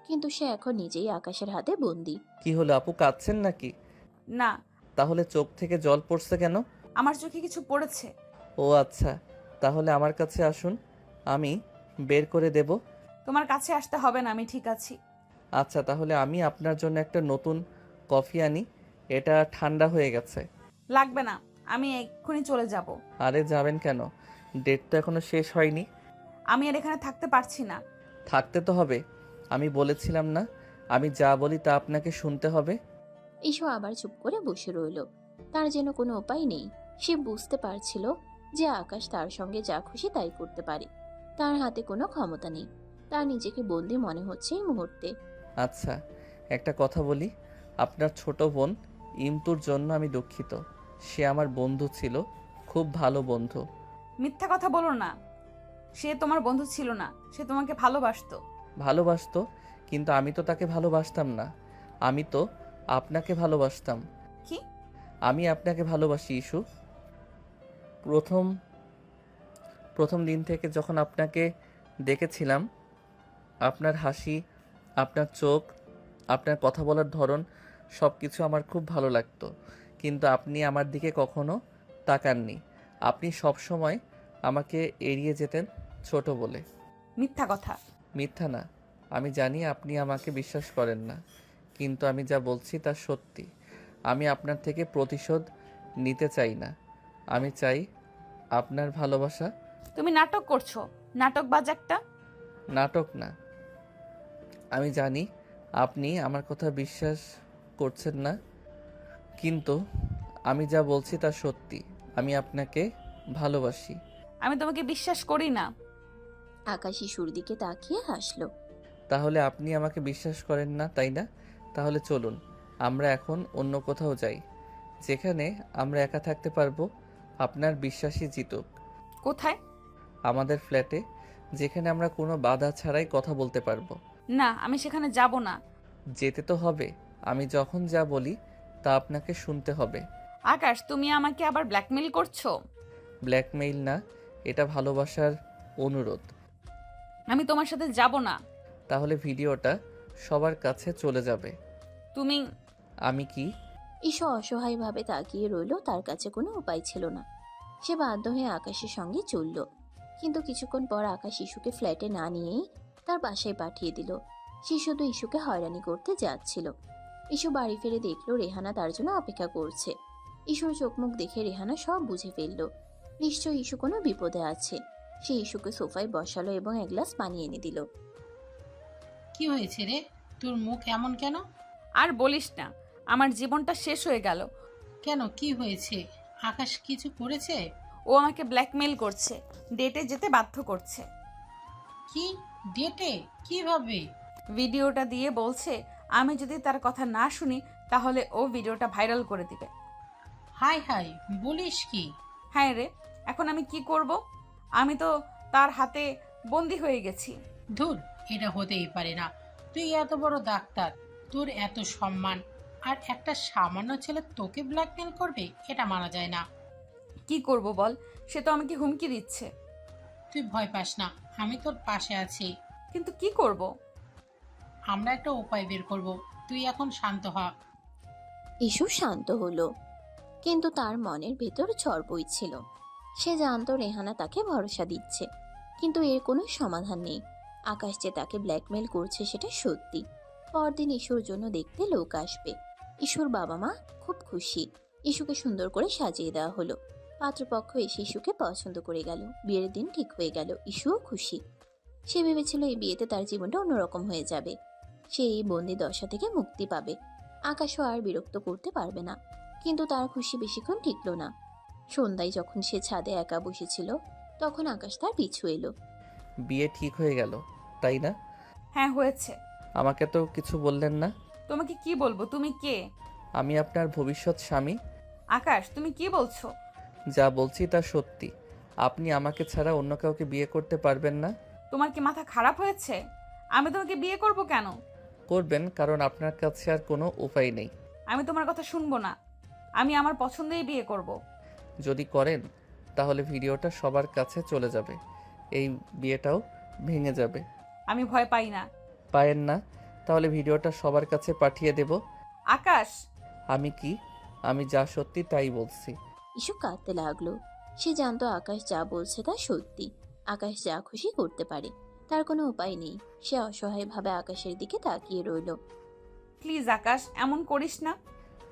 কিন্তু সে এখন নিজেই আকাশের হাতে বন্দী।
কি হলো আপু, কাঁদছেন নাকি?
না,
তাহলে চোখ থেকে জল পড়ছে কেন?
আমার চোখে কিছু পড়েছে।
ও আচ্ছা, তাহলে আমার কাছে আসুন, আমি বের করে দেব।
তোমার কাছে আসতে হবে না, আমি ঠিক আছি।
আচ্ছা, তাহলে আমি আপনার জন্য একটা নতুন কফি আনি। এটা ঠান্ডা হয়ে গেছে।
লাগবে না, আমি এক্ষুনি চলে যাব।
আরে যাবেন কেন? ডেট তো এখনো শেষ হয়নি।
আমি আর এখানে থাকতে পারছি না।
থাকতে তো হবে, আমি বলেছিলাম না আমি যা বলি তা আপনাকে শুনতে হবে।
ইস্যু আবার চুপ করে বসে রইল। তার যেন কোনো উপায় নেই। সে বুঝতে পারছিল যে আকাশ তার সঙ্গে যা খুশি তাই করতে পারে। তার হাতে কোনো ক্ষমতা নেই। তার নিজেকে বন্দি মনে হচ্ছে এই মুহূর্তে।
আচ্ছা, একটা কথা বলি, আপনার ছোট বোন ইমতুর জন্য আমি দুঃখিত। সে আমার বন্ধু ছিল, খুব ভালো বন্ধু।
মিথ্যা কথা বলো না। সে তোমার বন্ধু ছিল না, সে তোমাকে ভালোবাসতো।
ভালোবাসতো? কিন্তু আমি তো তাকে ভালোবাসতাম না, আমি তো আপনাকে ভালোবাসতাম।
কি?
আমি আপনাকে ভালোবাসি ইস্যু। প্রথম প্রথম দিন থেকে যখন আপনাকে দেখেছিলাম, আপনার হাসি, আপনার চোখ, আপনার কথা বলার ধরন, সব কিছু আমার খুব ভালো লাগতো। কিন্তু আপনি আমার দিকে কখনো তাকাননি। আপনি সব সময় আমাকে এড়িয়ে যেতেন ছোট বলে।
মিথ্যা কথা।
মিথ্যা না, আমি জানি আপনি আমাকে বিশ্বাস করেন না, কিন্তু আমি যা বলছি তা সত্যি। আমি আপনার থেকে প্রতিশোধ নিতে চাই না, আমি চাই আপনার ভালোবাসা।
তুমি নাটক করছো, নাটকবাজ একটা।
নাটক না, আমি জানি আপনি আমার কথা বিশ্বাস করছেন না, কিন্তু আমি যা বলছি তা সত্যি। আমি আপনাকে ভালোবাসি।
আমি তোমাকে বিশ্বাস করি না।
আকাশ ইস্যুর দিকে তাকিয়ে হাসলো।
তাহলে আপনি আমাকে বিশ্বাস করেন না, তাই না? তাহলে চলুন আমরা এখন অন্য কোথাও যাই, যেখানে আমরা একা থাকতে পারবো। আপনার বিশ্বাসই জিতুক।
কোথায়?
আমাদের ফ্ল্যাটে, যেখানে আমরা কোনো বাধা ছাড়াই কথা বলতে পারবো।
না, আমি সেখানে যাব না।
যেতে তো হবে। আমি যখন যা বলি তা আপনাকে শুনতে হবে।
আকাশ, তুমি আমাকে আবার ব্ল্যাকমেইল করছো?
ব্ল্যাকমেইল না, এটা ভালোবাসার অনুরোধ।
আমি তোমার সাথে যাব না।
তাহলে ভিডিওটা সবার কাছে চলে যাবে।
তুমি
আমি কি?
ঈশু অসহায়ভাবে তাকিয়ে রইল, তার কাছে কোনো উপায় ছিল না। সে বাধ্য হয়ে আকাশের সঙ্গে চলল। কিন্তু কিছুক্ষণ পর আকাশ ইস্যুকে ফ্ল্যাটে না নিয়েই তার বাসায় পাঠিয়ে দিল। সে শুধু ইস্যুকে হয়রানি করতে যাচ্ছিল। ইস্যু বাড়ি ফিরে দেখলো রেহানা তার জন্য অপেক্ষা করছে। ইস্যুর চোখ মুখ দেখে রেহানা সব বুঝে ফেলল। নিশ্চয়ই ইস্যু কোনো বিপদে আছে। সে ইস্যুকে সোফায় বসালো এবং এক গ্লাস পানি এনে দিল।
কি হয়েছে রে, তোর মুখ এমন কেন?
আর বলিস না, আমার জীবনটা শেষ হয়ে গেল।
কেন, কি হয়েছে? আকাশ কিছু করেছে?
ও আমাকে ব্ল্যাকমেইল করছে, ডেটে যেতে বাধ্য করছে।
কি ডেটে? কিভাবে?
ভিডিওটা দিয়ে বলছে আমি যদি তার কথা না শুনি তাহলে ও ভিডিওটা ভাইরাল করে দিবে।
হাই হাই, বলিস কি?
হ্যাঁ রে, এখন আমি কি করব? আমি তো তার হাতে বন্দি হয়ে গেছি।
ধুর, এটা হতেই পারে না। তুই এত বড় ডাক্তার, তোর এত সম্মান, আর একটা সামান্য ছেলে তোকে ব্ল্যাকমেল করবে? এটা মানা যায় না।
কি করব বল, সে তো আমাকে হুমকি দিচ্ছে।
তুই ভয় পাস না, আমি তোর পাশে আছি।
কিন্তু কি করব?
আমরা একটা উপায় বের করব, তুই এখন শান্ত হ।
ইস্যু শান্ত হলো, কিন্তু তার মনের ভেতর ঝড় বইছিল। সে জানতো রেহানা তাকে ভরসা দিচ্ছে, কিন্তু এর কোনো সমাধান নেই। আকাশ যে তাকে ব্ল্যাকমেল করছে সেটা সত্যি। পরদিন ইস্যুর জন্য দেখতে লোক আসবে। ইস্যুর বাবা মা খুব খুশি। ইস্যুকে সুন্দর করে সাজিয়ে দেওয়া হলো। পাত্রপক্ষ এসে ইস্যুকে পছন্দ করে গেল। বিয়ের দিন ঠিক হয়ে গেল। ইস্যুও খুশি। সে ভেবেছিল এই বিয়েতে তার জীবনটা অন্যরকম হয়ে যাবে। সে এই বন্দি দশা থেকে মুক্তি পাবে। আকাশও আর বিরক্ত করতে পারবে না। কিন্তু তার খুশি বেশিক্ষণ টিকল না। সন্ধ্যায় যখন সে ছাদে একা বসেছিল, তখন আকাশ তার পিছু এলো।
বিয়ে ঠিক হয়ে গেল, তাই না?
হ্যাঁ, হয়েছে।
আমাকে তো কিছু বললেন না।
তোমাকে কি বলবো? তুমি কে?
আমি আপনার ভবিষ্যৎ স্বামী।
আকাশ, তুমি কি বলছো?
যা বলছি তা সত্যি। আপনি আমাকে ছাড়া অন্য কাউকে বিয়ে করতে পারবেন না।
তোমার কি মাথা খারাপ হয়েছে? আমি তোমাকে বিয়ে করব কেন?
করবেন, কারণ আপনার কাছে আর কোনো উপায় নেই।
আমি তোমার কথা শুনবো না। আমি আমার পছন্দেই বিয়ে করব।
যদি করেন তাহলে ভিডিওটা সবার কাছে চলে যাবে। এই বিয়েটাও ভেঙে যাবে।
আমি ভয় পাই না।
পায়েন না? তাহলে ভিডিওটা সবার কাছে পাঠিয়ে দেব।
আকাশ,
আমি কি? আমি যা সত্যি তাই বলছি।
ইস্যু কাঁদতে লাগলো। সে জানতো আকাশ যা বলছে তা সত্যি। আকাশ যা খুশি করতে পারে। তার কোনো উপায় নেই। সে অসহায়ভাবে আকাশের দিকে তাকিয়ে রইল।
প্লিজ আকাশ, এমন করিস না।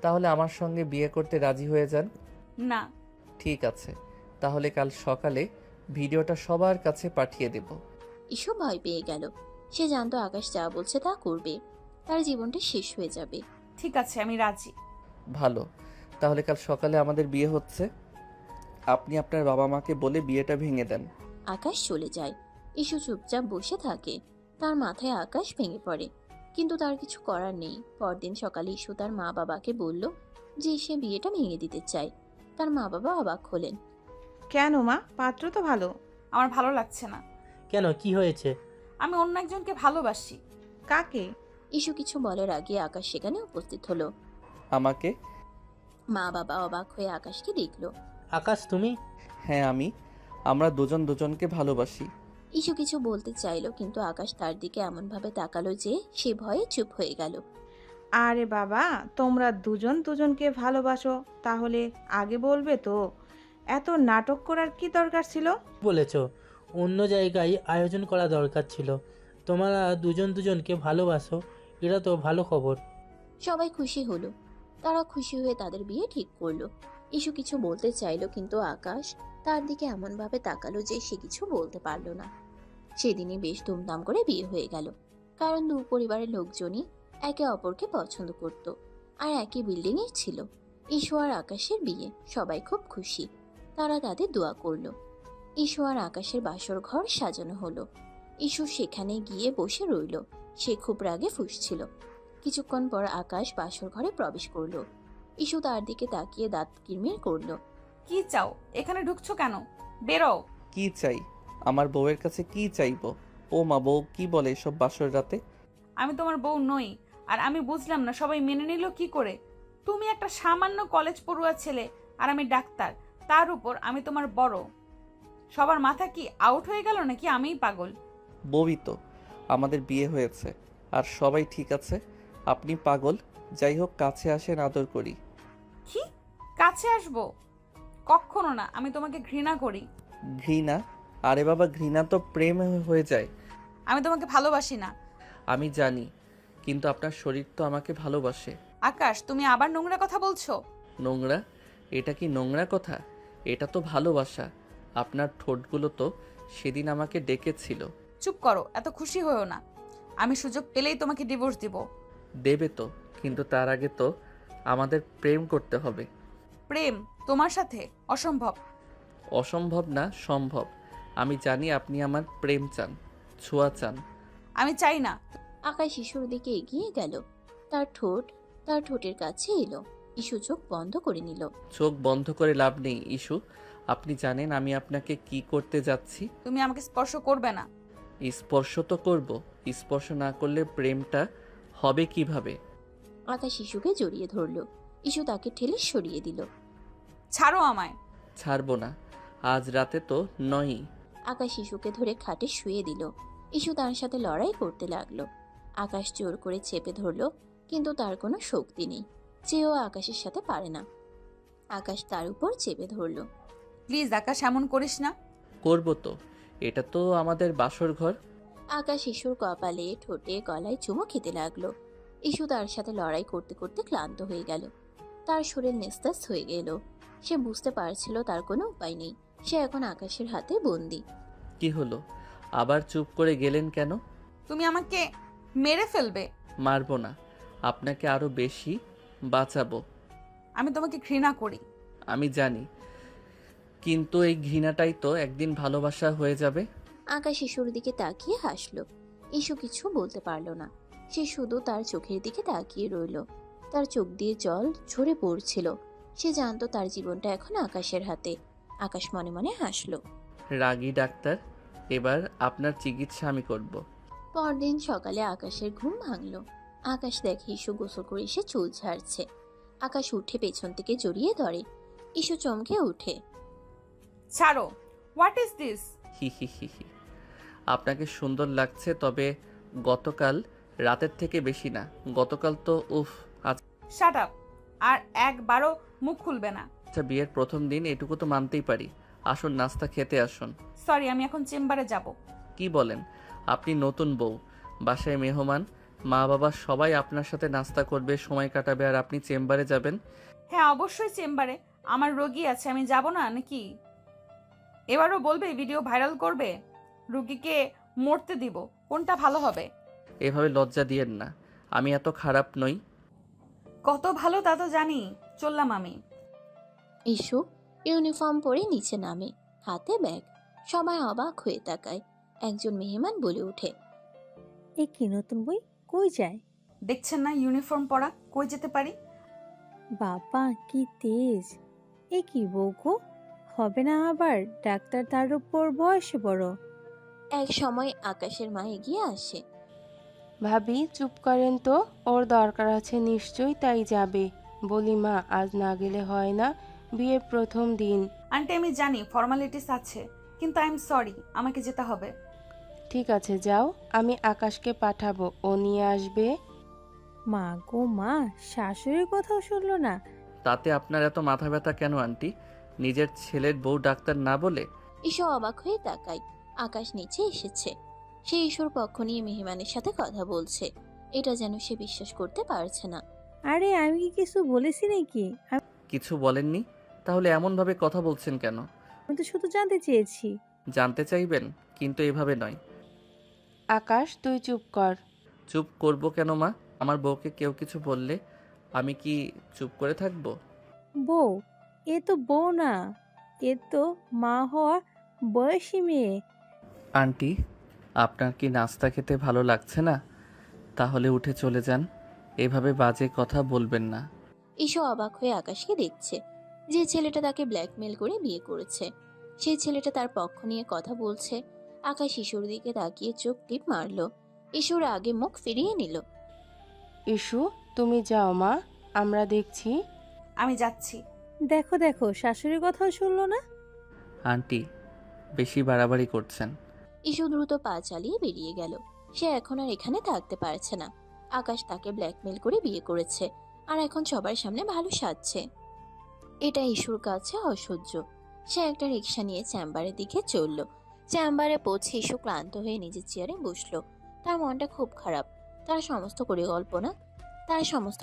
তাহলে আমার সঙ্গে বিয়ে করতে রাজি হয়ে যান।
না।
ঠিক আছে, তাহলে কাল সকালে ভিডিওটা সবার কাছে পাঠিয়ে দেব।
ইস্যু ভয় পেয়ে গেল। সে জানতো আকাশ যা বলছে তা করবে। তার জীবনটা শেষ হয়ে যাবে।
ঠিক আছে, আমি রাজি।
ভালো, তাহলে কাল সকালে আমাদের বিয়ে হচ্ছে। আপনি আপনার বাবা মাকে বলে বিয়েটা ভেঙে দেন।
আকাশ চলে যায়। ইস্যু চুপচাপ বসে থাকে। তার মাথায় আকাশ ভেঙে পড়ে, কিন্তু তার কিছু করার নেই। পরদিন সকালে ইস্যু তার মা বাবাকে বলল যে সে বিয়েটা ভেঙে দিতে চায়। তার মা বাবা অবাক হলেন।
কেন মা, পাত্র তো ভালো।
আমার ভালো লাগছে না।
কেন, কি হয়েছে?
আমি অন্য একজনকে ভালোবাসি।
কাকে?
ইস্যু কিছু বলার আগে আকাশ সেখানে উপস্থিত হলো।
আমাকে?
মা বাবা অবাক হয়ে আকাশকে দেখলো।
আকাশ, তুমি?
হ্যাঁ আমি। আমরা দুজন দুজনকে ভালোবাসি।
ইস্যু কিছু বলতে চাইলো, কিন্তু আকাশ তার দিকে এমনভাবে তাকালো যে সে ভয়ে চুপ হয়ে গেল।
আরে বাবা, তোমরা দুজন দুজনকে ভালোবাসো, তাহলে আগে বলবে তো। এত নাটক করার কি দরকার ছিল?
বলেছ অন্য জায়গায় আয়োজন করা দরকার ছিল। তোমরা দুজন দুজনকে ভালোবাসো, এটা তো ভালো খবর।
সবাই খুশি হলো। তারা খুশি হয়ে তাদের বিয়ে ঠিক করলো। ইস্যু কিছু বলতে চাইলো, কিন্তু আকাশ তার দিকে এমনভাবে তাকালো যে সে কিছু বলতে পারলো না। সেদিনই বেশ ধুমধাম করে বিয়ে হয়ে গেল, কারণ দু পরিবারের লোকজনই একে অপরকে পছন্দ করত আর একই বিল্ডিংয়ে ছিল। ইস্যু আর আকাশের বিয়ে, সবাই খুব খুশি। তারা তাদের দোয়া করলো। ঈশু আর আকাশের বাসর ঘর সাজানো হলো। ঈশু সেখানে গিয়ে বসে রইল। সে খুব রাগে ফুঁসছিল। কিছুক্ষণ পর আকাশ বাসর ঘরে প্রবেশ করলো। ঈশু তার দিকে তাকিয়ে দাঁত কিরমির করলো।
কি চাও? এখানে ঢুকছো কেন? বেরো।
কি চাই? আমার বউয়ের কাছে কি চাইবো? ও মা, বউ কি বলে এসব বাসর রাতে?
আমি তোমার বউ নই। আর আমি বুঝলাম না সবাই মেনে নিল কি করে। তুমি একটা সামান্য কলেজ পড়ুয়া ছেলে আর আমি ডাক্তার, তার উপর আমি তোমার বড়। সবার মাথা কি আউট হয়ে গেল নাকি আমিই পাগল?
বউই তো। আমাদের বিয়ে হয়েছে আর সবাই ঠিক আছে। আপনি পাগল। যাই হোক, কাছে আসেন, আদর করি।
কি? কাছে আসবো? কখনো না, আমি তোমাকে ঘৃণা করি।
ঘৃণা? আরে বাবা, ঘৃণা তো প্রেম হয়ে যায়।
আমি তোমাকে ভালোবাসি না।
আমি জানি, কিন্তু আপনার শরীর তো আমাকে ভালোবাসে।
আকাশ, তুমি আবার নোংরা কথা বলছো।
নোংরা? এটা কি নোংরা কথা? এটা তো ভালোবাসা। আপনার ঠোঁটগুলো তো সেদিন আমাকে ডেকেছিল।
চুপ করো, এত খুশি হয়েও না। আমি সুযোগ পেলেই তোমাকে ডিভোর্স দিব।
দেবে তো, কিন্তু তার আগে তো আমাদের প্রেম করতে হবে।
প্রেম তোমার সাথে? অসম্ভব।
অসম্ভব না, সম্ভব। আমি জানি আপনি আমার প্রেম চান, ছোঁয়া চান।
আমি চাই না।
আকাশ ঈশুর দিকে এগিয়ে গেল। তার ঠোঁটের কাছে এলো। ঈশু চোখ বন্ধ করে নিল।
চোখ বন্ধ করে লাভ নেই ইস্যু। আপনি জানেন আমি আপনাকে কি করতে যাচ্ছি।
তুমি আমাকে স্পর্শ করবে না।
স্পর্শ তো করব। স্পর্শ না করলে প্রেমটা হবে কিভাবে?
আকাশ ঈশুকে জড়িয়ে ধরল। ঈশু তাকে ঠেলে সরিয়ে দিল।
ছাড়ো আমায়।
ছাড়বো না। আজ রাতে তো নয়ই।
আকাশ ঈশুকে ধরে খাটে শুয়ে দিল। ঈশু তার সাথে লড়াই করতে লাগলো। আকাশ জোর করে চেপে ধরলো, কিন্তু তার কোনো শক্তি নেই। চেয়েও আকাশের সাথে পারে না। আকাশ তার উপর চেপে ধরলো।
প্লিজ আকাশ, এমন করিস না।
করব তো। এটা তো আমাদের বাসর ঘর।
আকাশ ঈশুর কপালে, ঠোঁটে, গলায় চুমো খেতে লাগলো। ঈশু তার সাথে লড়াই করতে করতে ক্লান্ত হয়ে গেল। তার শরীর নিস্তেজ হয়ে গেল। সে বুঝতে পারছিল তার কোনো উপায় নেই। সে এখন আকাশের হাতে বন্দি।
কি হলো? আবার চুপ করে গেলেন কেন?
তুমি আমাকে মেরে ফেলবে।
মারবো না, আপনাকে আরো বেশি বাঁচাবো।
আমি তোমাকে ঘৃণা করি।
আমি জানি, কিন্তু এই ঘৃণাটাই তো একদিন ভালোবাসা হয়ে যাবে।
আকাশ ঈশুর দিকে তাকিয়ে হাসল। ঈশু কিছু বলতে পারল না। সে শুধু তার চোখের দিকে তাকিয়ে রইল। তার চোখ দিয়ে জল ঝরে পড়ছিল। সে জানতো তার জীবনটা এখন আকাশের হাতে। আকাশ মনে মনে হাসল।
রাগী ডাক্তার, এবার আপনার চিকিৎসা আমি করব।
পরদিন সকালে আকাশের ঘুম ভাঙল। আকাশ দেখে ঈশু গোসল করে এসে চুল ঝাড়ছে। আকাশ উঠে পেছন থেকে জড়িয়ে ধরে। ঈশু চমকে উঠে।
ছাড়ো। What is this?
হি হি হি হি। আপনাকে সুন্দর লাগছে, তবে গতকাল রাতের থেকে বেশি না। গতকাল তো উফ।
Shut up. আর একবারও মুখ খুলবে না।
আচ্ছা, বিয়ের প্রথম দিন এটুকু তো মানতেই পারি। আসুন, নাস্তা খেতে আসুন।
সরি, আমি এখন চেম্বারে যাব।
কি বলেন? আপনি নতুন বউ, বাসায় মেহমান, মা বাবা সবাই আপনার সাথে নাস্তা করবে, সময় কাটাবে, আর আপনি চেম্বারে যাবেন?
হ্যাঁ, অবশ্যই চেম্বারে। আমার রোগী আছে, আমি যাব না নাকি? এবারও বলবে ভিডিও ভাইরাল করবে? রুগীকে মরতে দিব, কোনটা ভালো হবে?
এভাবে লজ্জা দিয়েন না। আমি এত খারাপ নই।
কত ভালো তা তো জানি। চললাম আমি।
ঈশু ইউনিফর্ম পরে নিচে নামে, হাতে ব্যাগ। সবাই অবাক হয়ে তাকায়। একজন মেহমান বলে ওঠে।
এ কি নতুন বই? কই যায়?
দেখছেন না ইউনিফর্ম পরা, কই যেতে পারি?
বাবা কি তেজ! এ কি বউ গো? হবে না আবার ডাক্তার, তার উপর বয়সে বড়।
এক সময় আকাশের মা এগিয়ে আসে।
ভাবি চুপ করেন তো, ওর দরকার আছে নিশ্চয়ই, তাই যাবে। বলি মা, আজ না গেলে হয় না, বিয়ের প্রথম দিন।
আন্টি, আমি জানি ফর্মালিটিস আছে, কিন্তু আই এম সরি, আমাকে যেতে হবে।
ঠিক আছে যাও, আমি আকাশকে পাঠাবো, ও নিয়ে আসবে।
মা গো মা, শাশুড়ির কথাও শুনলো না।
তাতে আপনার এত মাথা ব্যথা কেন আন্টি? নিজের ছেলের বউ ডাক্তার না বলে?
ঈশু অবাক হয়ে তাকায়। আকাশ নিচে এসেছে। সে ঈশুর পক্ষ নিয়ে মেহমানের সাথে কথা বলছে। এটা যেন সে বিশ্বাস করতে পারছে না।
আরে আমি কি কিছু বলেছি নাকি?
কিছু বলেননি? তাহলে এমনভাবে কথা বলছেন কেন?
আমি তো শুধু জানতে চেয়েছি।
জানতে চাইবেন, কিন্তু এভাবে নয়।
আকাশ তুই চুপ কর।
চুপ করব কেন মা? আমার বউকে কেউ কিছু বললে আমি কি চুপ করে থাকবো?
বউ? এ তো বউ না, এ তো মা হওয়া বয়সী মেয়ে।
আন্টি, আপনার কি নাস্তা খেতে ভালো লাগছে না? তাহলে উঠে চলে যান। এভাবে বাজে কথা বলবেন না।
ঈশো অবাক হয়ে আকাশকে দেখছে। যে ছেলেটা তাকে ব্ল্যাকমেল করে বিয়ে করেছে, সেই ছেলেটা তার পক্ষ নিয়ে কথা বলছে। আকাশ ঈশোর দিকে তাকিয়ে চোখ টিপ মারল। ঈশোর আগে মুখ ফিরিয়ে নিল।
ইস্যু, তুমি যাও মা, আমরা দেখছি।
আমি যাচ্ছি।
দেখো দেখো, শাশুড়ির কথাও শুনলো না।
আন্টি, বেশি বাড়াবাড়ি করছেন।
ঈশো দ্রুত পা চালিয়ে বেরিয়ে গেল। সে এখন আর এখানে থাকতে পারছে না। আকাশ তাকে ব্ল্যাকমেল করে বিয়ে করেছে, আর এখন সবার সামনে ভালো সাজছে। এটা ঈশুর কাছে অসহ্য। সে একটা রিক্সা নিয়ে চেম্বারের দিকে চলল। চেম্বারে পৌঁছে ঈশু ক্লান্ত হয়ে নিজের চেয়ারে বসলো। তার মনটা খুব খারাপ। তার সমস্ত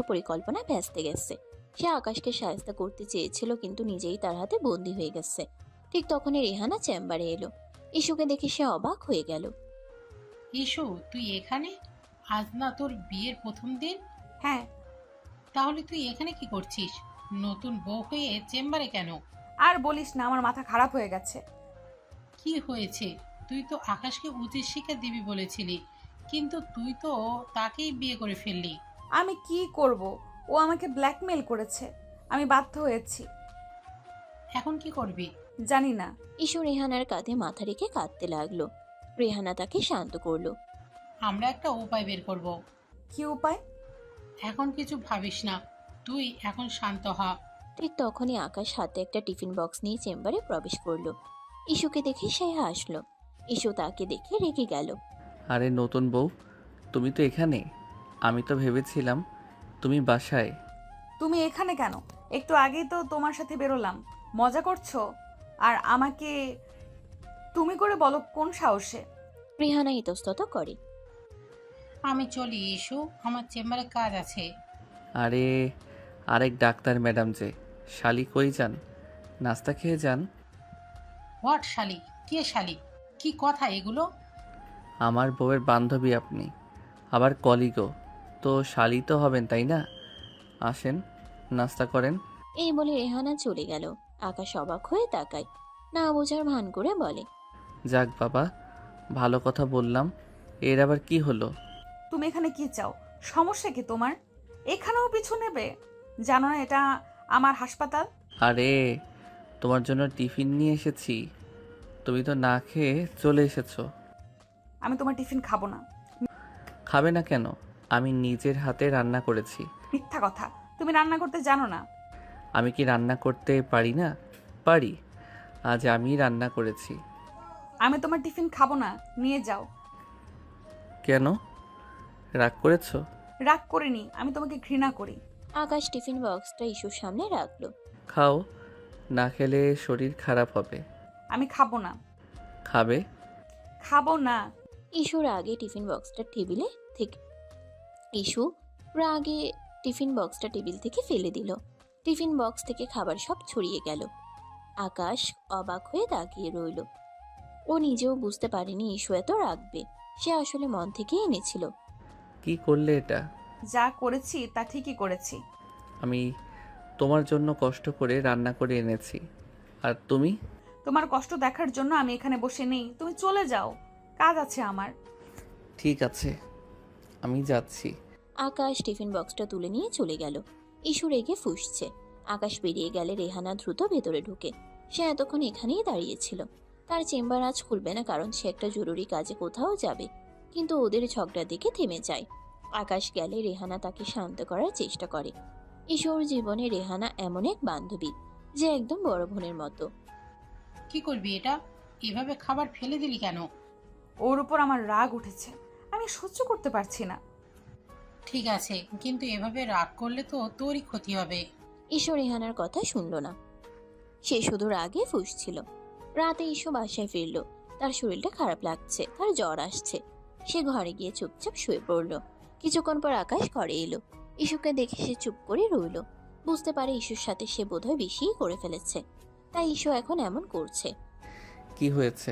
পরিকল্পনা ভেস্তে গেছে। সে আকাশকে সাহায্য করতে চেয়েছিল, কিন্তু নিজেই তার হাতে বন্দী হয়ে গেছে। ঠিক তখনই রেহানা চেম্বারে এলো। ঈশুকে দেখে সে অবাক হয়ে গেল।
ইস্যু, তুই এখানে? আজ না তোর বিয়ের প্রথম দিন?
হ্যাঁ।
তাহলে তুই এখানে কি করছিস? নতুন বউ হয়ে চেম্বারে কেন?
আর বলিস না, আমার মাথা খারাপ হয়ে গেছে।
কি হয়েছে? তুই তো আকাশকে উচিত শিক্ষা দিবি বলেছিলি, কিন্তু তুই তো তাকেই বিয়ে করে ফেললি।
আমি কি করব? ও আমাকে ব্ল্যাকমেল করেছে, আমি বাধ্য হয়েছি।
এখন কি করবি?
জানি না।
ঈশু রেহানার কাঁধে মাথা রেখে কাঁদতে লাগলো। রেহানা তাকে শান্ত করলো।
আমরা একটা উপায় বের করব।
কি উপায়?
এখন কিছু ভাবিস না, তুই এখন শান্ত হ।
ঠিক তখনই আকাশ হাতে একটা টিফিন বক্স নিয়ে চেম্বারে প্রবেশ করলো। ঈশুকে দেখে সে হাসলো। ঈশু তাকে দেখে রেগে গেল।
আরে নতুন বউ, তুমি তো এখানে। আমি তো ভেবেছিলাম তুমি বাসায়।
তুমি এখানে কেন? একটু আগেই তো তোমার সাথে বেরোলাম। মজা করছো? আর আমাকে তুমি করে বলো কোন সাহসে?
রেহানা ইতস্তত করে।
আমি চলি ইস্যু, আমার চেম্বারে কাজ আছে।
আরে, আরেক ডাক্তার ম্যাডাম যে। শালি কই যান? নাস্তা খেয়ে যান।
হোয়াট শালি? কে শালি? কি কথা এগুলো?
আমার বউয়ের বান্ধবী আপনি, আবার কলিগও। তো শালি তো হবেন, তাই না? আসেন, নাস্তা করেন।
এই বলে রেহানা চলে গেল। আকাশ অবাক হয়ে তাকায়, না বোঝার ভান করে বলে।
যাক বাবা, ভালো কথা বললাম। এর আবার কি হলো?
তুমি এখানে কি চাও? সমস্যা কি তোমার? এখানেও পিছু নেবে? জানো না এটা আমার হাসপাতাল?
আরে, তোমার জন্য টিফিন নিয়ে এসেছি। তুমি তো না খেয়ে চলে এসেছো।
আমি তোমার টিফিন খাবো না।
খাবে না কেন? আমি নিজের হাতে রান্না করেছি।
মিথ্যা কথা, তুমি রান্না করতে জানো না।
আমি কি রান্না করতে পারি না? পারি। আজ আমি রান্না করেছি।
আমি তোমার টিফিন খাবো না, নিয়ে যাও।
কেন? রাগ করেছো?
রাগ করিনি, আমি তোমাকে ঘৃণা করি।
আকাশ টিফিন বক্সটা ঈশুর সামনে রাখলো।
খাও, না খেলে শরীর খারাপ হবে।
আমি খাবো না।
খাবে?
খাবো না।
ঈশুর আগে টিফিন বক্সটা টেবিলে থেকে ঈশু রাগে টিফিন বক্সটা টেবিল থেকে ফেলে দিল। টিফিন বক্স থেকে খাবার সব ছড়িয়ে গেল। আকাশ অবাক হয়ে তাকিয়ে রইল। ও নিজেও বুঝতে পারেনি ঈশু এত রাখবে। সে আসলে মন থেকেই এনেছিল।
কি করলে এটা?
যা করেছি তা ঠিকই করেছি।
আমি তোমার জন্য কষ্ট করে রান্না করে এনেছি, আর তুমি?
তোমার কষ্ট দেখার জন্য আমি এখানে বসে নেই, তুমি চলে যাও, কাজ আছে আমার।
ঠিক আছে, আমি যাচ্ছি।
আকাশ টিফিন বক্সটা তুলে নিয়ে চলে গেল। ঈশু রেগে ফুঁসছে। আকাশ বেরিয়ে গেলে রেহানা দ্রুত ভেতরে ঢুকে। সে এতক্ষণ এখানেই দাঁড়িয়েছিল। তার চেম্বার আজ খুলবে না, কারণ সে একটা জরুরি কাজে কোথাও যাবে। কিন্তু ওদের ঝগড়া দেখে থেমে যায়। আকাশ গেলে রেহানা তাকে শান্ত করার চেষ্টা করে। ঈশুর জীবনে রেহানা এমন এক বান্ধবী যে একদম বড় বোনের মতো।
কি করবি এটা? এভাবে খাবার ফেলে দিলি কেন?
ওর উপর আমার রাগ উঠেছে, আমি সহ্য করতে পারছি না।
ঠিক আছে, কিন্তু এভাবে রাগ করলে তো তোরই ক্ষতি হবে।
ঈশু রেহানার কথা শুনল না। সে শুধু রাগে ফুঁসছিল। রাতে ঈশু বাসায় ফিরল। তার শরীরটা খারাপ লাগছে, তার জ্বর আসছে। সে ঘরে গিয়ে চুপচাপ শুয়ে পড়ল। কিছুক্ষণ পর আকাশ ঘরে এলো। ঈশুকে দেখে সে চুপ করে রইল। বুঝতে পারে ঈশুর সাথে সে বোধহয় বেশিই করে ফেলেছে, তাই ঈশু এখন এমন করছে।
কি হয়েছে?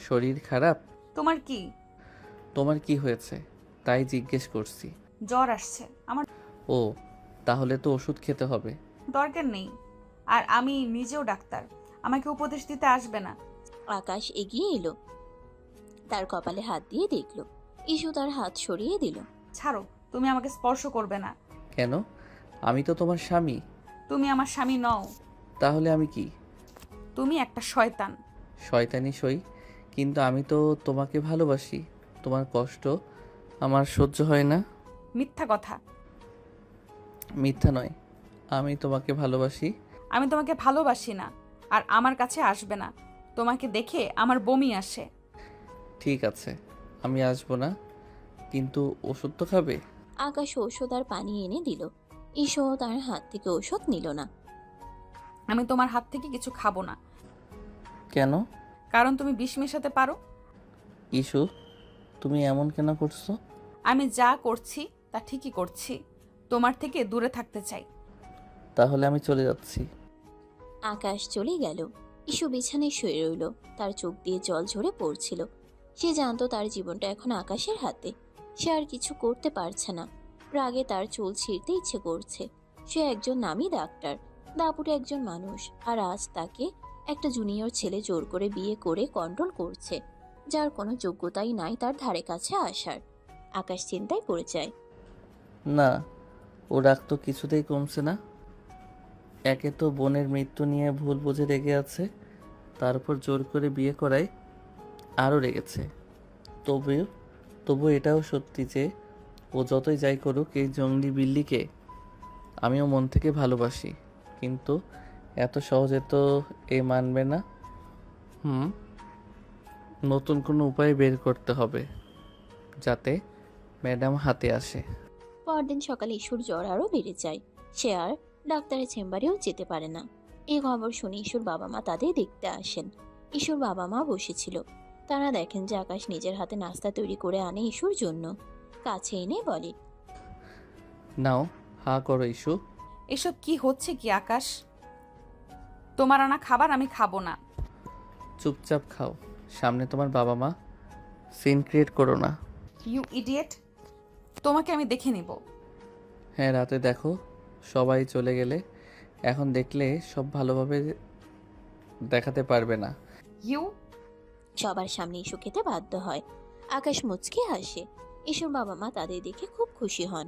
শরীর খারাপ?
তোমার কি?
তোমার কি হয়েছে তাই জিজ্ঞেস করছি।
জ্বর আসছে আমার।
ও, তাহলে তো ওষুধ খেতে হবে।
দরকার নেই, আর আমি নিজেও ডাক্তার, আমাকে উপদেশ দিতে আসবে না।
আকাশ এগিয়ে এলো, তার কপালে হাত দিয়ে দেখল। ইস্যু তার হাত সরিয়ে দিল।
ছাড়ো, তুমি আমাকে স্পর্শ করবে না।
কেন? আমি তো তোমার স্বামী।
তুমি আমার স্বামী নও।
তাহলে আমি কি?
তুমি একটা শয়তান।
শয়তানি সই, কিন্তু আমি তো তোমাকে ভালোবাসি। তোমার কষ্ট আমার সহ্য হয় না।
মিথ্যা কথা।
মিথ্যা নয়, আমি তোমাকে ভালোবাসি।
আমি তোমাকে ভালোবাসি না, আর আমার কাছে আসবে না। তোমাকে দেখে আমার বমি আসে।
ঠিক আছে, আমি আসবো না, কিন্তু ওষুধ তো খাবে।
আকাশ ঔষধ আর পানি এনে দিল। ইস্যু তার হাত থেকে ঔষধ নিল না।
আমি তোমার হাত থেকে কিছু খাবো না,
কেন?
কারণ তুমি বিষ মেশাতে পারো।
ইস্যু, তুমি এমন কেন করছো?
আমি যা করছি তা ঠিকই করছি। তোমার থেকে দূরে থাকতে চাই।
তাহলে আমি চলে যাচ্ছি।
আকাশ চলে গেল। ইস্যু বিছানায় শুয়ে রইল। তার চোখ দিয়ে জল ঝরে পড়ছিল। সে জানতো তার জীবনটা এখন আকাশের হাতে। সে আর কিছু করতে পারছে না। রাগে তার চুল ছিঁড়তে ইচ্ছে করছে। সে একজন নামী ডাক্তার, দাপুটে একজন মানুষ, আর আজ তাকে একটা জুনিয়র ছেলে জোর করে বিয়ে করে কন্ট্রোল করছে, যার কোনো যোগ্যতাই নাই তার ধারে কাছে আসার। আকাশ চিন্তায় পড়ে যায়।
না, ও রাগ তো কিছুতেই কমছে না। একে তো বোনের মৃত্যু নিয়ে ভুল বুঝে রেগে আছে, তারপর জোর করে বিয়ে করায় আরও রেগেছে। তবু এটাও সত্যি যে ও যতই যাই করুক, এই জঙ্গলি বিল্লিকে আমিও মন থেকে ভালোবাসি। কিন্তু এত সহজে তো এ মানবে না। নতুন কোনো উপায় বের করতে হবে যাতে ম্যাডাম হাতে আসে।
পরদিন সকালে ইস্যুর জ্বর আরও বেড়ে যায়। সে আর ডাক্তারের চেম্বারেও যেতে পারে না। এই খবর শুনে ইস্যুর বাবা মা তাদের দেখতে আসেন। ইস্যুর বাবা মা বসেছিল। তারা দেখেন যে আকাশ নিজের হাতে নাস্তা তৈরি করে আনে ইস্যুর জন্য। কাছে এনে বলে,
নাও, হা করো ইস্যু।
এসব কি হচ্ছে কি আকাশ? তোমার আনা খাবার আমি খাবো না।
চুপচাপ খাও, সামনে তোমার বাবা মা। সিন ক্রিয়েট করো না।
ইউ ইডিয়েট, তোমাকে আমি দেখে নিব।
হ্যাঁ, রাতে দেখো, সবাই চলে গেলে এখন দেখলে সব ভালোভাবে দেখাতে পারবে না।
ইউ।
সবার সামনে ইস্যু খেতে বাধ্য হয়। আকাশ মুচকে হাসে। ইস্যুর বাবা মা তাদের দেখে খুব খুশি হন।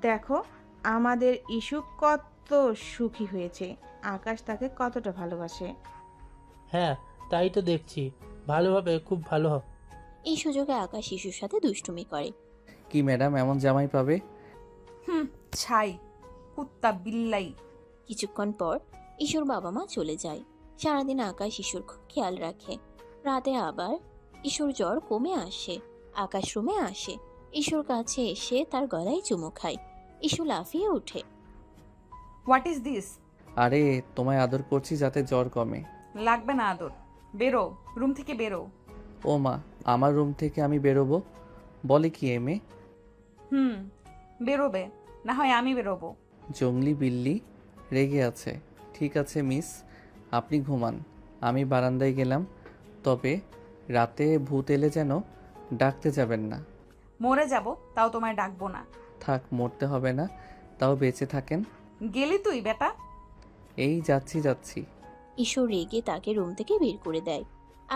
দেখো, আমাদের ইস্যু কত সুখী হয়েছে। আকাশ তাকে কতটা ভালোবাসে।
হ্যাঁ, তাই তো দেখছি। ভালোভাবে, খুব ভালো।
এই সুযোগে আকাশ ইস্যুর সাথে দুষ্টুমি করে।
কি ম্যাডাম, এমন জামাই পাবে?
ছাই, কুত্তা বিল্লাই।
কিছুক্ষণ পর ইস্যুর বাবা মা চলে যায়। সারাদিন আকাশ ইস্যুর খুব খেয়াল রাখে। রাতে আবার ইস্যুর জ্বর কমে আসে। আকাশ রুমে আসে। ইস্যুর কাছে এসে তার গলায় চুমু খায়। ইস্যু লাফিয়ে ওঠে।
What is this?
আরে, তোমায় আদর করছি যাতে জ্বর কমে।
লাগবে না আদর, বেরো, রুম থেকে বেরো।
ও মা, আমার রুম থেকে আমি বেরোবো? বলে কি এমে?
বেরোবে, না হয় আমি বেরোবো।
জঙ্গলি বিল্লি রেগে আছে। ঠিক আছে মিস, আপনি ঘুমান, আমি বারান্দায় গেলাম। তবে রাতে ভূত এলে যেন ডাকতে যাবেন না।
মরে যাব, তাও তোমায় ডাকবো না।
থাক, মরতে হবে না, তাও বেঁচে থাকেন।
গেলি তুই বেটা?
এই যাচ্ছি।
ইস্যু রেগে তাকে রুম থেকে বের করে দেয়।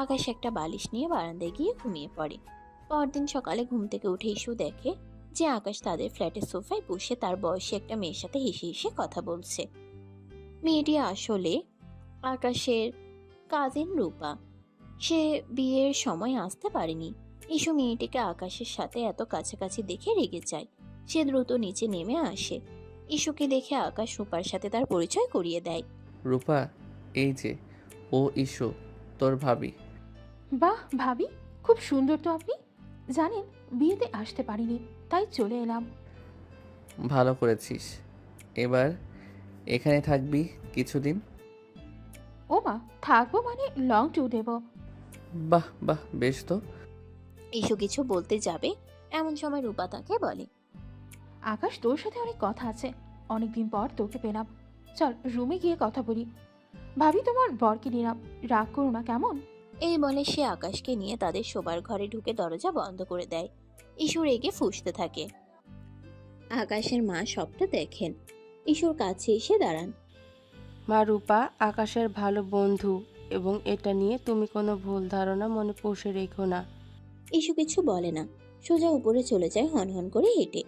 আকাশ একটা বালিশ নিয়ে বারান্দায় গিয়ে ঘুমিয়ে পড়ে। পরদিন সকালে ঘুম থেকে উঠে ইস্যু দেখে যে আকাশ তাদের ফ্ল্যাটের সোফায় বসে তার বয়সী একটা মেয়ের সাথে হেসে হেসে কথা বলছে। মেয়েটি আসলে আকাশের কাজিন রূপা। সে বিয়ের সময় আসতে পারেনি। ইস্যু মেয়েটিকে আকাশের সাথে এত কাছাকাছি দেখে রেগে যায়। সে দ্রুত নিচে নেমে আসে। ইস্যুকে দেখে আকাশ রূপার সাথে তার পরিচয় করিয়ে দেয়।
রূপা, এই যে ও ইস্যু, তোর ভাবি।
বাহ ভাবি, খুব সুন্দর তো আপনি। জানেন, বিয়েতে আসতে পারিনি, তাই চলে এলাম।
ভালো করেছিস। এবার এখানে থাকবি কিছুদিন?
ও মা, থাকবো মানে লং ট্যুর দেব।
বাহ বাহ, বেশ তো।
ইস্যু কিছু বলতে যাবে এমন সময় রূপা তাকে বলে,
আকাশ, তোর সাথে অনেক কথা আছে। অনেকদিন পর তোকে পেলাম। চল রুমে গিয়ে কথা বলি। ভাবি, তোমার বরকে নিলাম, রাগ করো না কেমন?
এই বলে সে আকাশকে নিয়ে তাদের শোবার ঘরে ঢুকে দরজা বন্ধ করে দেয়। ইস্যু রেগে ফুঁসতে থাকে। আকাশের মা সবটা দেখেন। ইস্যুর কাছে এসে দাঁড়ান।
মা রূপা আকাশের ভালো বন্ধু, এবং এটা নিয়ে তুমি কোনো ভুল ধারণা মনে পুষে রেখো না।
ইস্যু কিছু বলে না, সোজা উপরে চলে যায় হনহন করে হেঁটে।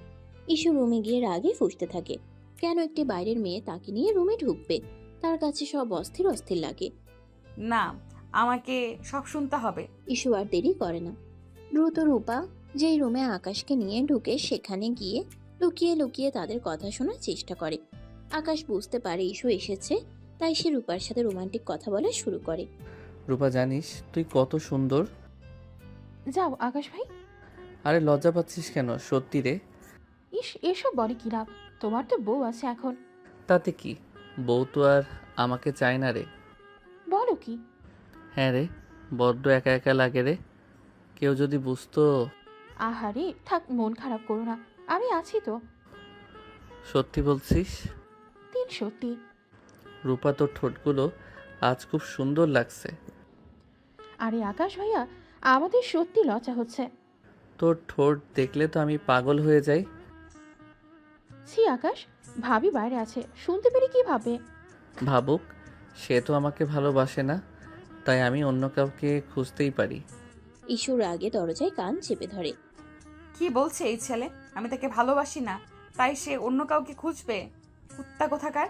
ইস্যু রুমে গিয়ে রাগে ফুঁসতে থাকে। কেন একটি বাইরের মেয়ে তাকে নিয়ে রুমে ঢুকবে? তার কাছে সব অস্থির অস্থির লাগে।
না, আমাকে সব শুনতে হবে।
ইস্যু আর দেরি করে না, দ্রুত রূপা যেই রুমে আকাশকে নিয়ে ঢুকে সেখানে গিয়ে লুকিয়ে লুকিয়ে তাদের কথা শোনার চেষ্টা করে। আকাশ বুঝতে পারে ইস্যু এসেছে, তাই সে রূপার সাথে রোমান্টিক কথা বলা শুরু করে।
রূপা জানিস তুই কত সুন্দর।
যাও আকাশ ভাই।
আরে লজ্জা পাচ্ছিস কেন? সত্যি রে।
ইস, এসব বলে কি লাভ? তোমার তো বউ আছে এখন।
তাতে কি, বউ তো আর আমাকে চায় না রে।
বলো কি?
হ্যাঁ রে, বড্ড একা একা লাগে রে। কেউ যদি বুঝতো।
আহারে থাক, মন খারাপ করো না, আমি আছি তো।
সত্যি বলছিস?
সত্যি।
রূপা তোর ঠোঁটগুলো আজ খুব সুন্দর লাগছে।
আরে আকাশ ভাইয়া, আমাদের সত্যি লজ্জা হচ্ছে।
তোর ঠোঁট দেখলে তো আমি পাগল হয়ে যাই।
ছি আকাশ, ভাবি বাইরে আছে, শুনতে পেরে কি ভাবে?
ভাবুক, সে তো আমাকে ভালোবাসে না, তাই আমি অন্য কাউকে খুঁজতেই পারি।
ইস্যুর আগে দরজায় কান চেপে ধরে।
কি বলছে এই ছেলে? আমি তাকে ভালোবাসি না, তাই সে অন্য কাউকে খুঁজবে? কুত্তা কোথাকার।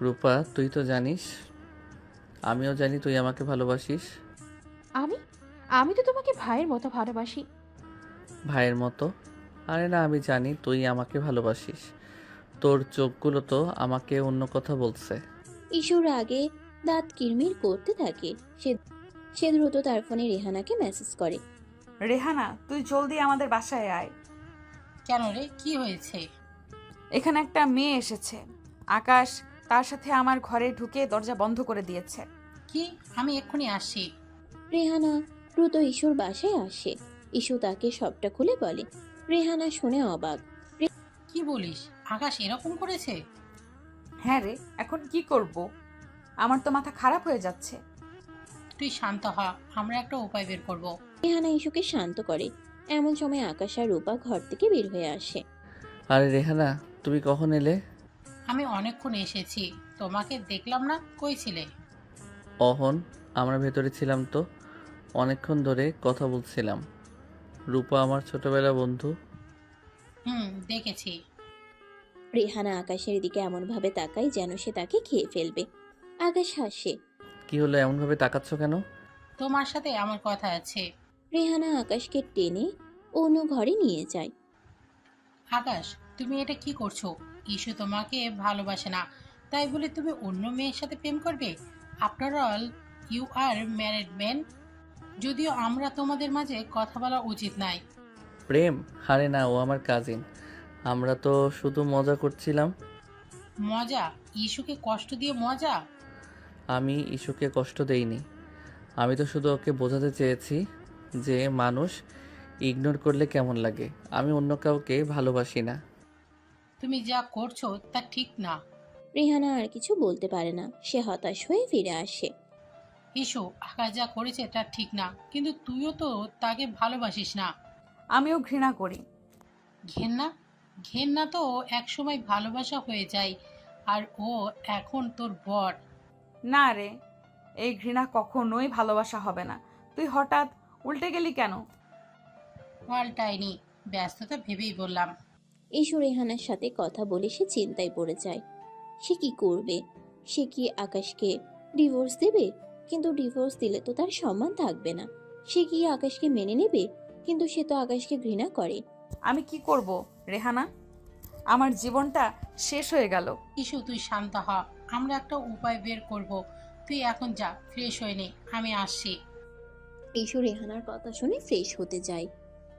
রূপা তুই তো জানিস, আমিও জানি তুই আমাকে ভালোবাসিস।
আমি আমি তো তোমাকে ভাইয়ের মতো ভালোবাসি।
ভাইয়ের মতো? আরে না, আমি জানি তুই আমাকে ভালোবাসিস। তোর চোখগুলো তো আমাকে অন্য কথা বলছে।
ইস্যুর আগে দাঁত কিরমির করতে থাকে। সে দ্রুত তার ফোনে রেহানাকে মেসেজ করে।
রেহানা, তুই জলদি আমাদের বাসায় আয়।
কেন রে, কি হয়েছে?
এখানে একটা মেয়ে এসেছে। আকাশ তার সাথে আমার ঘরে ঢুকে দরজা বন্ধ করে দিয়েছে।
কি? আমি এক্ষুনি আসি।
রেহানা দ্রুত ইস্যুর বাসায় আসে। ইস্যু তাকে সবটা খুলে বলে। রেহানা শুনে অবাক।
কি বলিস? আকাশ এরকম করেছে?
হ্যাঁ রে, এখন কি করব? আমার তো মাথা খারাপ হয়ে যাচ্ছে।
তুই শান্ত হ, আমরা একটা উপায় বের করব।
রেহানা ইস্যুকে শান্ত করে। এমন সময় আকাশ আর রূপা ঘর থেকে বের হয়ে আসে।
আরে রেহানা, তুমি কখন এলে?
আমি অনেকক্ষণ এসেছি, তোমাকে দেখলাম না, কই ছিলে?
অহন, আমরা ভেতরে ছিলাম তো, অনেকক্ষণ ধরে কথা বলছিলাম। রূপা আমার ছোটবেলা বন্ধু।
দেখেছি।
রেহানা আকাশের দিকে এমন ভাবে তাকায় যেন সে তাকে খেয়ে ফেলবে। আকাশ হাসে।
কি হলো, এমনভাবে তাকাচ্ছ কেন?
তোমার সাথে আমার কথা আছে।
রেহানা আকাশকে টেনে অন্য ঘরে নিয়ে যায়।
আকাশ, তুমি এটা কি করছো? ইস্যু তোমাকে ভালোবাসে না, তাই বলে তুমি অন্য মেয়ের সাথে প্রেম করবে? After all you are married man. যদিও আমরা তোমাদের মাঝে কথা বলা উচিত নাই।
প্রেম? আরে না, ও আমার কাজিন। আমরা তো শুধু মজা করছিলাম।
মজা? ইস্যুকে কষ্ট দিয়ে মজা?
আমি ইস্যুকে কষ্ট দেইনি। আমি তো শুধু ওকে বোঝাতে চেয়েছি যে মানুষ ইগনোর করলে কেমন লাগে। আমি অন্য কাউকে ভালোবাসি না।
তুমি যা করছো তা ঠিক না।
রেহানা আর কিছু বলতে পারে না। সে হতাশ হয়ে ফিরে আসে।
ইস্যু, আকাশ যা করেছে তা ঠিক না, কিন্তু তুইও তো তাকে ভালোবাসিস না।
আমিও ঘৃণা করি।
ঘেন্না? ঘেন্না তো একসময় ভালোবাসা হয়ে যায়, আর ও এখন তোর বর।
না রে, এই ঘৃণা কখনোই ভালোবাসা হবে না। তুই হঠাৎ উল্টে গেলি কেন?
পাল্টায়নি, ব্যস্ততা ভেবেই বললাম।
ইস্যু রেহানার সাথে কথা বলে সে চিন্তায় পড়ে যায়। সে কি করবে? সে কি আকাশকে ডিভোর্স দেবে? কিন্তু ডিভোর্স দিলে তো তার সম্মান থাকবে না। সে কি আকাশকে মেনে নেবে? কিন্তু সে তো আকাশকে ঘৃণা করে।
আমি কি করব রেহানা? আমার জীবনটা শেষ হয়ে গেল।
ইস্যু, তুই শান্ত হ, আমরা একটা উপায় বের করব। তুই এখন যা, ফ্রেশ হয়ে নে, আমি আসছি।
ইস্যু রেহানার কথা শুনে ফ্রেশ হতে যায়,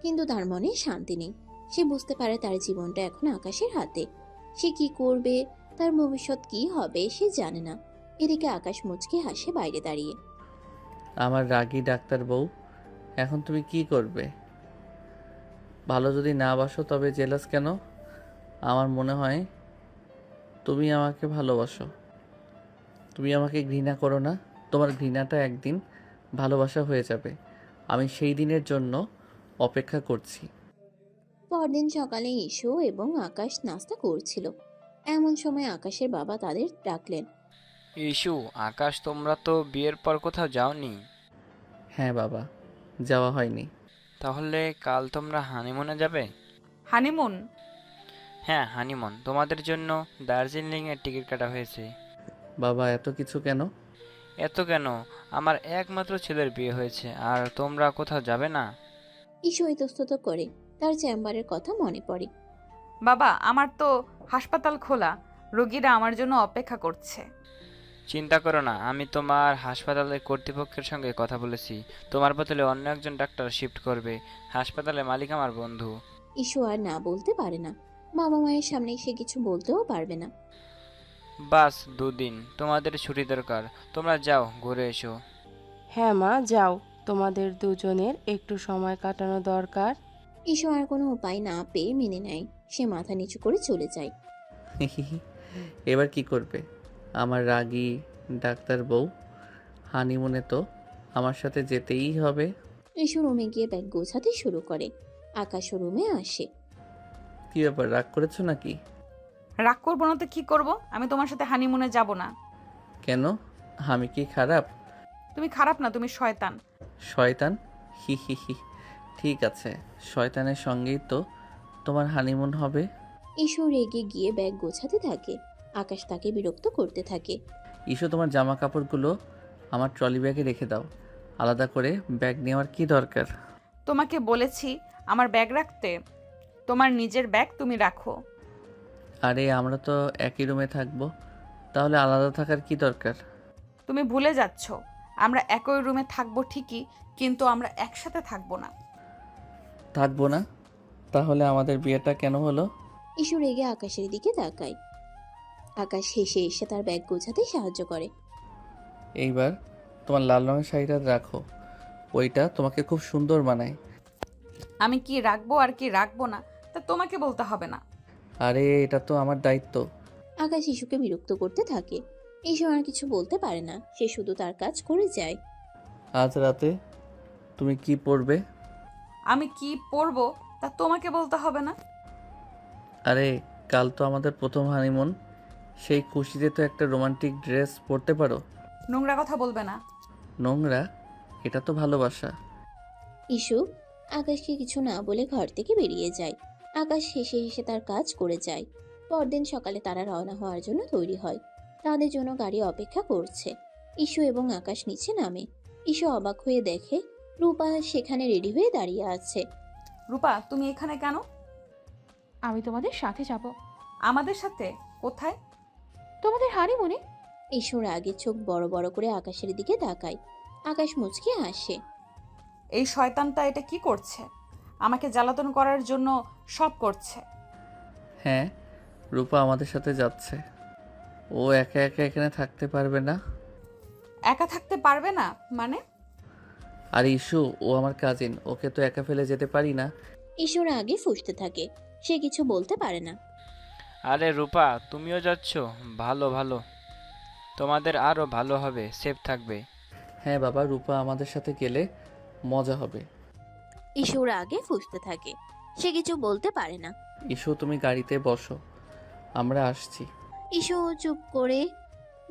কিন্তু তার মনে শান্তি নেই। সে বুঝতে পারে তার জীবনটা এখন আকাশের হাতে। সে কি করবে, তার ভবিষ্যৎ কি হবে সে জানে না। এদিকে আকাশ মুচকে হাসে বাইরে দাঁড়িয়ে।
আমার রাগী ডাক্তার বউ, এখন তুমি কি করবে? ভালো যদি না বাসো তবে জেলাস কেন? আমার মনে হয় তুমি আমাকে ভালোবাসো। তুমি আমাকে ঘৃণা করো না। তোমার ঘৃণাটা একদিন ভালোবাসা হয়ে যাবে। আমি সেই দিনের জন্য অপেক্ষা করছি।
পরদিন সকালে ইস্যু এবং আকাশ নাস্তা করছিল। এমন সময় আকাশের বাবা তাদের ডাকলেন।
ইস্যু, আকাশ, তোমরা তো বিয়ের পর কোথাও যাওনি।
হ্যাঁ বাবা, যাওয়া হয়নি।
তাহলে কাল তোমরা হানিমুনে যাবে?
হানিমুন?
হ্যাঁ, হানিমুন। তোমাদের জন্য দার্জিলিংয়ের টিকিট কাটা হয়েছে।
বাবা, এত কিছু কেন?
এত কেন? আমার একমাত্র ছেলের বিয়ে হয়েছে, আর তোমরা কোথাও যাবে না?
ইস্যু ইতস্তত করে তার চেম্বারের কথা মনে পড়ে।
বাবা, আমার তো হাসপাতাল খোলা, রোগীরা আমার জন্য অপেক্ষা করছে।
চিন্তা করো না, আমি তোমার হাসপাতালের কর্তৃপক্ষের সঙ্গে কথা বলেছি। তোমার বদলে অন্য একজন ডাক্তার শিফট করবে। হাসপাতালের মালিক আমার বন্ধু।
ইস্যু আর না বলতে পারে না। বাবা মায়ের সামনে সে কিছু বলতেও পারবে না।
বাস 2 দিন, তোমাদের ছুটি দরকার। তোমরা যাও, ঘুরে এসো।
হ্যাঁ মা, যাও, তোমাদের দুজনের একটু সময় কাটানো দরকার।
ইস্যু আর কোনো উপায় না পেয়ে মেনে নেয়। সে মাথা নিচু করে চলে যায়।
এবার কি করবে আমার রাগী ডাক্তার বউ? হানিমুনে তো আমার সাথে যেতেই হবে।
ইস্যু রুমে গিয়ে ব্যাগ গোছাতে শুরু করে। আকাশ রুমে আসে।
কি ব্যাপার, রাগ করেছো নাকি?
রাগ করবো না তো কি করব? আমি তোমার সাথে হানিমুনে যাব না।
কেন? আমি কি খারাপ?
তুমি খারাপ না, তুমি শয়তান।
শয়তান? হি হি হি। ঠিক আছে, শয়তানের সঙ্গেই তো তোমার হানিমুন হবে।
ইস্যু রেগে গিয়ে ব্যাগ গোছাতে থাকে। আকাশ তাকে বিরক্ত করতে থাকে।
ইস্যু, তোমার জামা কাপড়গুলো আমার ট্রলি ব্যাগে রেখে দাও। আলাদা করে ব্যাগ নেওয়ার কি দরকার?
তোমাকে বলেছি আমার ব্যাগ রাখতে। তোমার নিজের ব্যাগ তুমি রাখো।
আরে আমরা তো একই রুমে থাকবো, তাহলে আলাদা থাকার কি দরকার?
তুমি ভুলে যাচ্ছ, আমরা একই রুমে থাকবো ঠিকই, কিন্তু আমরা একসাথে থাকবো না।
থাকবো না? তাহলে আমাদের বিয়েটা কেন হলো?
ইস্যু রেগে আকাশের দিকে তাকায়। আকাশ হেসে এসে তার ব্যাগ গোছাতে সাহায্য করে।
এইবার তোমার লাল রঙের শাড়িটা রাখো, ওইটা তোমাকে খুব সুন্দর মানায়।
আমি কি রাখবো আর কি রাখবো না তা তোমাকে বলতে হবে না।
আরে এটা তো আমার দায়িত্ব।
আকাশ ইস্যুকে বিরক্ত করতে থাকে। ইস্যু আর কিছু বলতে পারে না, সে শুধু তার কাজ করে যায়।
আজ রাতে তুমি কি পরবে?
আমি কি পরবো তা তোমাকে বলতে হবে না।
আরে কাল তো আমাদের প্রথম হানিমুন, সেই খুশিতে তো একটা রোমান্টিক ড্রেস পরতে পারো।
নোংরা কথা বলবে না।
নোংরা? এটা তো ভালোবাসা।
ইস্যু আকাশকে কিছু না বলে ঘর থেকে বেরিয়ে যায়। আকাশ হেসে হেসে তার কাজ করে যায়। পরদিন সকালে তারা রওনা হওয়ার জন্য তৈরি হয়। তাদের জন্য গাড়ি অপেক্ষা করছে। ইস্যু এবং আকাশ নিচে নামে। ইস্যু অবাক হয়ে দেখে রূপা সেখানে রেডি হয়ে দাঁড়িয়ে আছে।
রূপা, তুমি এখানে কেন?
আমি তোমাদের সাথে যাব।
আমাদের সাথে? কোথায়?
তোমাদের হানিমুনে।
ইস্যুর আগে চোখ বড় বড় করে আকাশের দিকে তাকায়। আকাশ মুচকে হাসে।
এই শয়তানটা এটা কি করছে? আমাকে জ্বালাতন করার জন্য সব করছে।
হ্যাঁ, রূপা আমাদের সাথে যাচ্ছে। ও একা একা এখানে থাকতে পারবে না।
একা থাকতে পারবে না মানে?
আর ইস্যু, ও আমার কাজিন, ওকে তো একা ফেলে যেতে পারি না।
ইস্যুর আগে ফুঁসতে থাকে। সে কিছু বলতে পারে না।
আরে রূপা, তুমিও যাচ্ছ? ভালো ভালো, তোমাদের আরও ভালো হবে, সেফ থাকবে।
হ্যাঁ বাবা, রূপা আমাদের সাথে গেলে মজা হবে।
ইস্যুর আগে ফুঁসতে থাকে। সে কিছু বলতে পারে না।
ইস্যু, তুমি গাড়িতে বসো, আমরা আসছি।
ইস্যু চুপ করে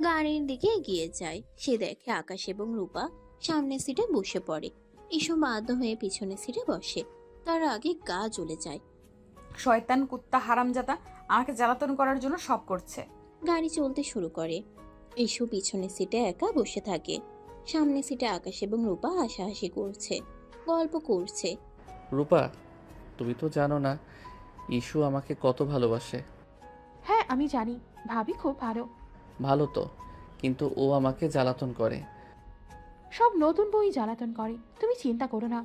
গাড়ির দিকে এগিয়ে যায়। সে দেখে আকাশ এবং রূপা সামনের সিটে বসে পড়ে। ইস্যু বাধ্য হয়ে পিছনের সিটে বসে। তার আগে গা জ্বলে যায়।
শয়তান কুত্তা হারামজাদা আমাকে জ্বালাতন করার জন্য সব করছে।
গাড়ি চলতে শুরু করে। ইস্যু পিছনের সিটে একা বসে থাকে। সামনের সিটে আকাশ এবং রূপা হাসাহাসি করছে, গল্প করছে।
রূপা, তুমি তো জানো না ইস্যু আমাকে কত ভালোবাসে।
হ্যাঁ আমি জানি, ভাবি খুব ভালো।
ভালো তো, কিন্তু ও আমাকে জ্বালাতন করে।
সব নতুন বই জ্বালাতন করে, তুমি চিন্তা করো না।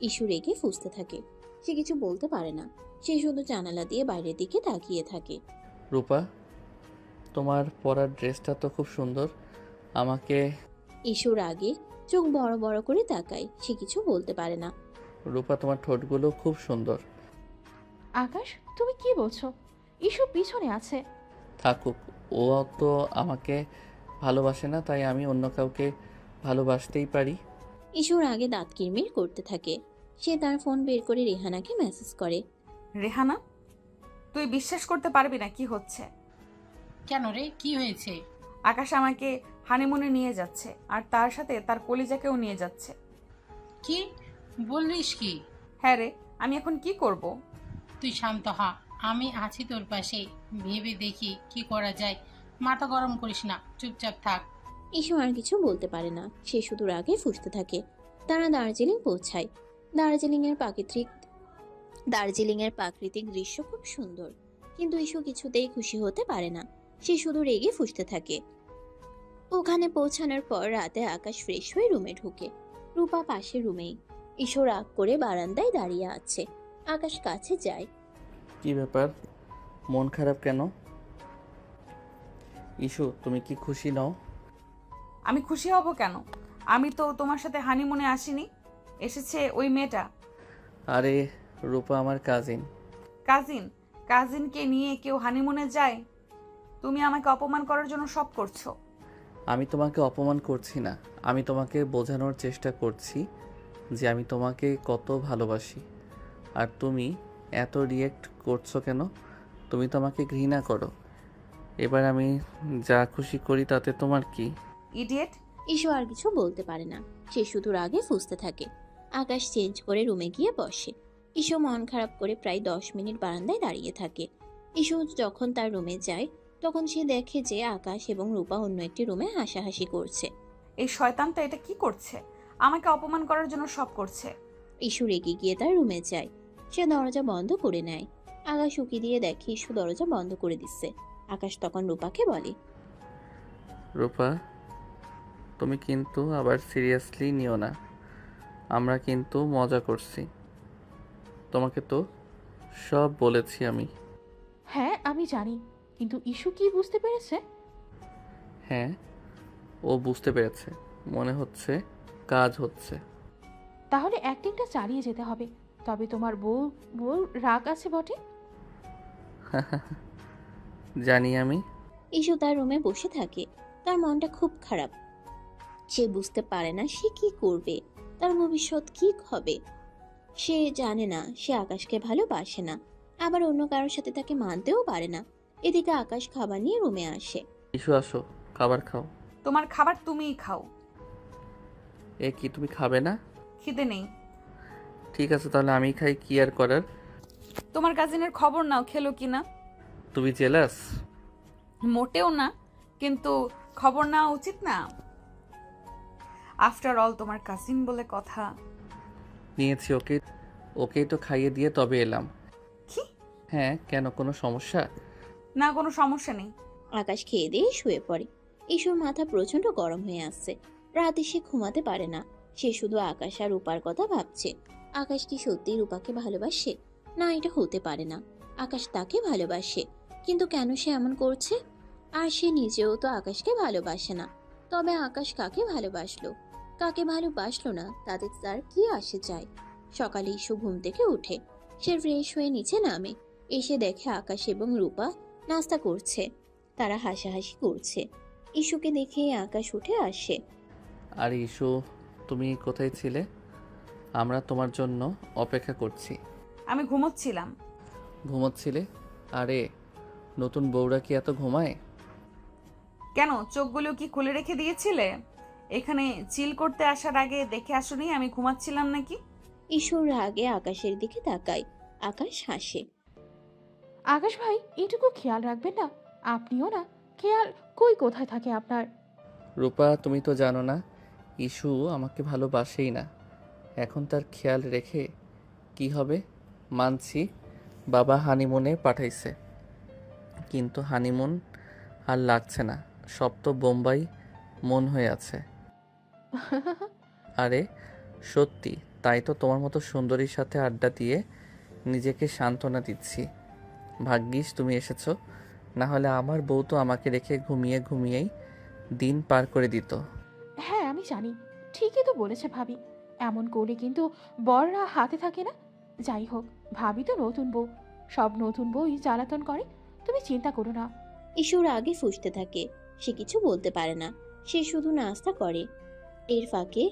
ইস্যু রেগে ফুঁসতে থাকে। সে কিছু বলতে পারে না। সে শুধু জানালা দিয়ে বাইরের দিকে তাকিয়ে থাকে।
রূপা, তোমার পরার ড্রেসটা তো খুব সুন্দর, আমাকে।
ইস্যুর আগে চোখ বড় বড় করে তাকায়। সে কিছু বলতে পারে না।
রূপা, তোমার ঠোঁটগুলো খুব সুন্দর।
আকাশ, তুমি কি বলছো? ইস্যু পিছনে আছে।
থাকুক, ও তো আমাকে ভালোবাসে না, তাই আমি অন্য কাউকে ভালোবাসতেই পারি।
ইস্যুর আগে দাঁত কিরমির করতে থাকে। সে তার ফোন বের করে রেহানাকে মেসেজ করে।
রেহানা, তুই বিশ্বাস করতে পারবি না কি হচ্ছে।
কেন রে, কি হয়েছে?
আকাশ আমাকে হানিমুনে নিয়ে যাচ্ছে আর তার সাথে তার কলিজাকেও নিয়ে যাচ্ছে।
কি বললিস কি?
হ্যাঁ রে, আমি এখন কি করব?
তুই শান্ত হ, আমি আছি তোর পাশে। ভেবে দেখি কি করা যায়। মাথা গরম করিস না, চুপচাপ থাক।
ইসু আর কিছু বলতে পারে না, সে শুধু রাগে ফুঁসতে থাকে। তারা দার্জিলিং পৌঁছায়। দার্জিলিং এর প্রাকৃতিক দৃশ্য খুব সুন্দর, কিন্তু ইসু কিছুতেই খুশি হতে পারে না। সে শুধু রেগে ফুঁসতে থাকে। ওখানে পৌঁছানোর পর রাতে আকাশ ফ্রেশ হয়ে রুমে ঢুকে। রূপা পাশের রুমেই। ইসু রাগ করে বারান্দায় দাঁড়িয়ে আছে। আকাশ কাছে যায়।
কি ব্যাপার, মন খারাপ কেন? ইস্যু, তুমি কি খুশি নও?
আমি খুশি হব কেন? আমি তো তোমার সাথে হানিমুনে আসিনি, এসেছে ওই মেয়েটা।
আরে রূপা আমার কাজিন।
কাজিন? কাজিনকে নিয়ে কেউ হানিমুনে যায়? তুমি আমাকে অপমান করার জন্য সব করছো।
আমি তোমাকে অপমান করছি না, আমি তোমাকে বোঝানোর চেষ্টা করছি যে আমি তোমাকে কত ভালোবাসি। আর তুমি এত রিয়েক্ট করছো কেন? তুমি তো আমাকে ঘৃণা করো। এবার আমি যা খুশি করি তাতে তোমার কি?
ইডিয়েট!
ইসু আর কিছু বলতে পারে না, সে শুধু রাগে ফুঁসতে থাকে। আকাশ চেঞ্জ করে রুমে গিয়ে বসে। ইসু মন খারাপ করে প্রায় 10 মিনিট বারান্দায় দাঁড়িয়ে থাকে। ইসু যখন তার রুমে যায় তখন সে দেখে যে আকাশ এবং রূপা অন্য একটি রুমে হাসাহাসি করছে।
এই শয়তানটা এটা কি করছে? আমাকে অপমান করার জন্য সব করছে।
ইসু রেগে গিয়ে তার রুমে যায়। সে দরজা বন্ধ করে নেয়। আকাশ উকি দিয়ে দেখে ইসু দরজা বন্ধ করে দিচ্ছে। আকাশ তখন রূপাকে বলে,
রূপা, তুমি কিন্তু আবার সিরিয়াসলি নিও না, আমরা কিন্তু মজা করছি। তোমাকে তো সব বলেছি আমি।
হ্যাঁ আমি জানি, কিন্তু ইস্যু কি বুঝতে পেরেছে?
হ্যাঁ, ও বুঝতে পেরেছে। মনে হচ্ছে কাজ হচ্ছে।
তাহলে অ্যাক্টিংটা চালিয়ে যেতে হবে। তবে তোমার বউ রাগ আছে বটে।
জানি আমি।
ইসু তার রুমে বসে থাকে। তার মনটা খুব খারাপ। সে বুঝতে পারে না সে কি করবে, তার ভবিষ্যৎ কি হবে। সে জানে না সে আকাশকে ভালোবাসে না, আবার অন্য কারোর সাথে তাকে মানতেও পারে না। এদিকে আকাশ খাবার নিয়ে রুমে আসে।
ইস্যু, আসো, খাবার খাও।
তোমার খাবার তুমিই খাও।
এ কি, তুমি খাবে না?
খিদে নেই।
ঠিক আছে, তাহলে আমি খাই, কি আর করার।
তোমার কাজিনের খবর নাও, খেলো কিনা।
তুমি জেলাস?
মোটেও না, কিন্তু খবর নেওয়া উচিত না? আফটার অল তোমার কাজিন বলে কথা।
নিয়েছি, ওকেই তো খাইয়ে দিয়ে তবে এলাম।
কি?
হ্যাঁ, কেন, কোনো সমস্যা?
না, কোনো সমস্যা নেই।
আকাশ খেয়ে দিয়ে শুয়ে পড়ে। ইসুর মাথা প্রচন্ড গরম হয়ে আসছে। রাতে সে ঘুমাতে পারে না। সে শুধু আকাশ আর রূপার কথা ভাবছে। আকাশ কি সত্যি রূপাকে ভালোবাসে? না, এটা হতে পারে না। আকাশ তাকে ভালোবাসে, কিন্তু কেন সে এমন করছে? আর সে নিজেও তো আকাশকে ভালোবাসে না। তবে আকাশ কাকে ভালোবাসলো, কাকে ভালোবাসলো না, তাতে তার কি আসে যায়? সকালে ইসু ঘুম থেকে উঠে। সে ফ্রেশ হয়ে নিচে নামে। এসে দেখে আকাশ এবং রূপা নাস্তা করছে। তারা হাসাহাসি করছে। ইসুকে দেখে আকাশ উঠে আসে।
আর ইস্যু, তুমি কোথায় ছিলে? আমরা তোমার জন্য অপেক্ষা করছি।
আমি ঘুমোচ্ছিলাম।
ঘুমোচ্ছিলে? আরে নতুন বউরা কি এত ঘুমায়?
কেন, চোখগুলো কি খুলে রেখে দিয়েছিলে? এখানে চিল করতে আসার আগে দেখে আসোনি আমি ঘুমাচ্ছিলাম নাকি?
ইসুর রাগে আকাশের দিকে তাকায়। আকাশ হাসে।
আকাশ ভাই, এটুকু খেয়াল রাখবেন না? আপনিও না, খেয়াল কোথায় থাকে আপনার?
রূপা, তুমি তো জানো না ইস্যু আমাকে ভালোবাসেই না। এখন তার খেয়াল রেখে কি হবে? মানছি বাবা হানিমুনে পাঠাইছে, কিন্তু হানিমুন আর লাগছে না, সব তো বোম্বাই মন হয়ে আছে। আরে সত্যি, তাই তো তোমার মতো সুন্দরীর সাথে আড্ডা দিয়ে নিজেকে সান্ত্বনা দিচ্ছি। ভাগ্যিস তুমি এসেছো, না হলে আমার বউ তো আমাকে রেখে ঘুমিয়েই দিন পার করে দিত।
হ্যাঁ আমি জানি, ঠিকই তো বলেছে ভাবি। এমন করে কিন্তু বররা হাতে থাকে না। যাই হোক, ভাবি তো নতুন বউ, সব নতুন বউই জ্বালাতন করে। তুমি চিন্তা করো না।
ইসুর আগে ফুঁসতে থাকে। সে কিছু বলতে পারে না, সে শুধু নাস্তা করে। এর ফাঁকে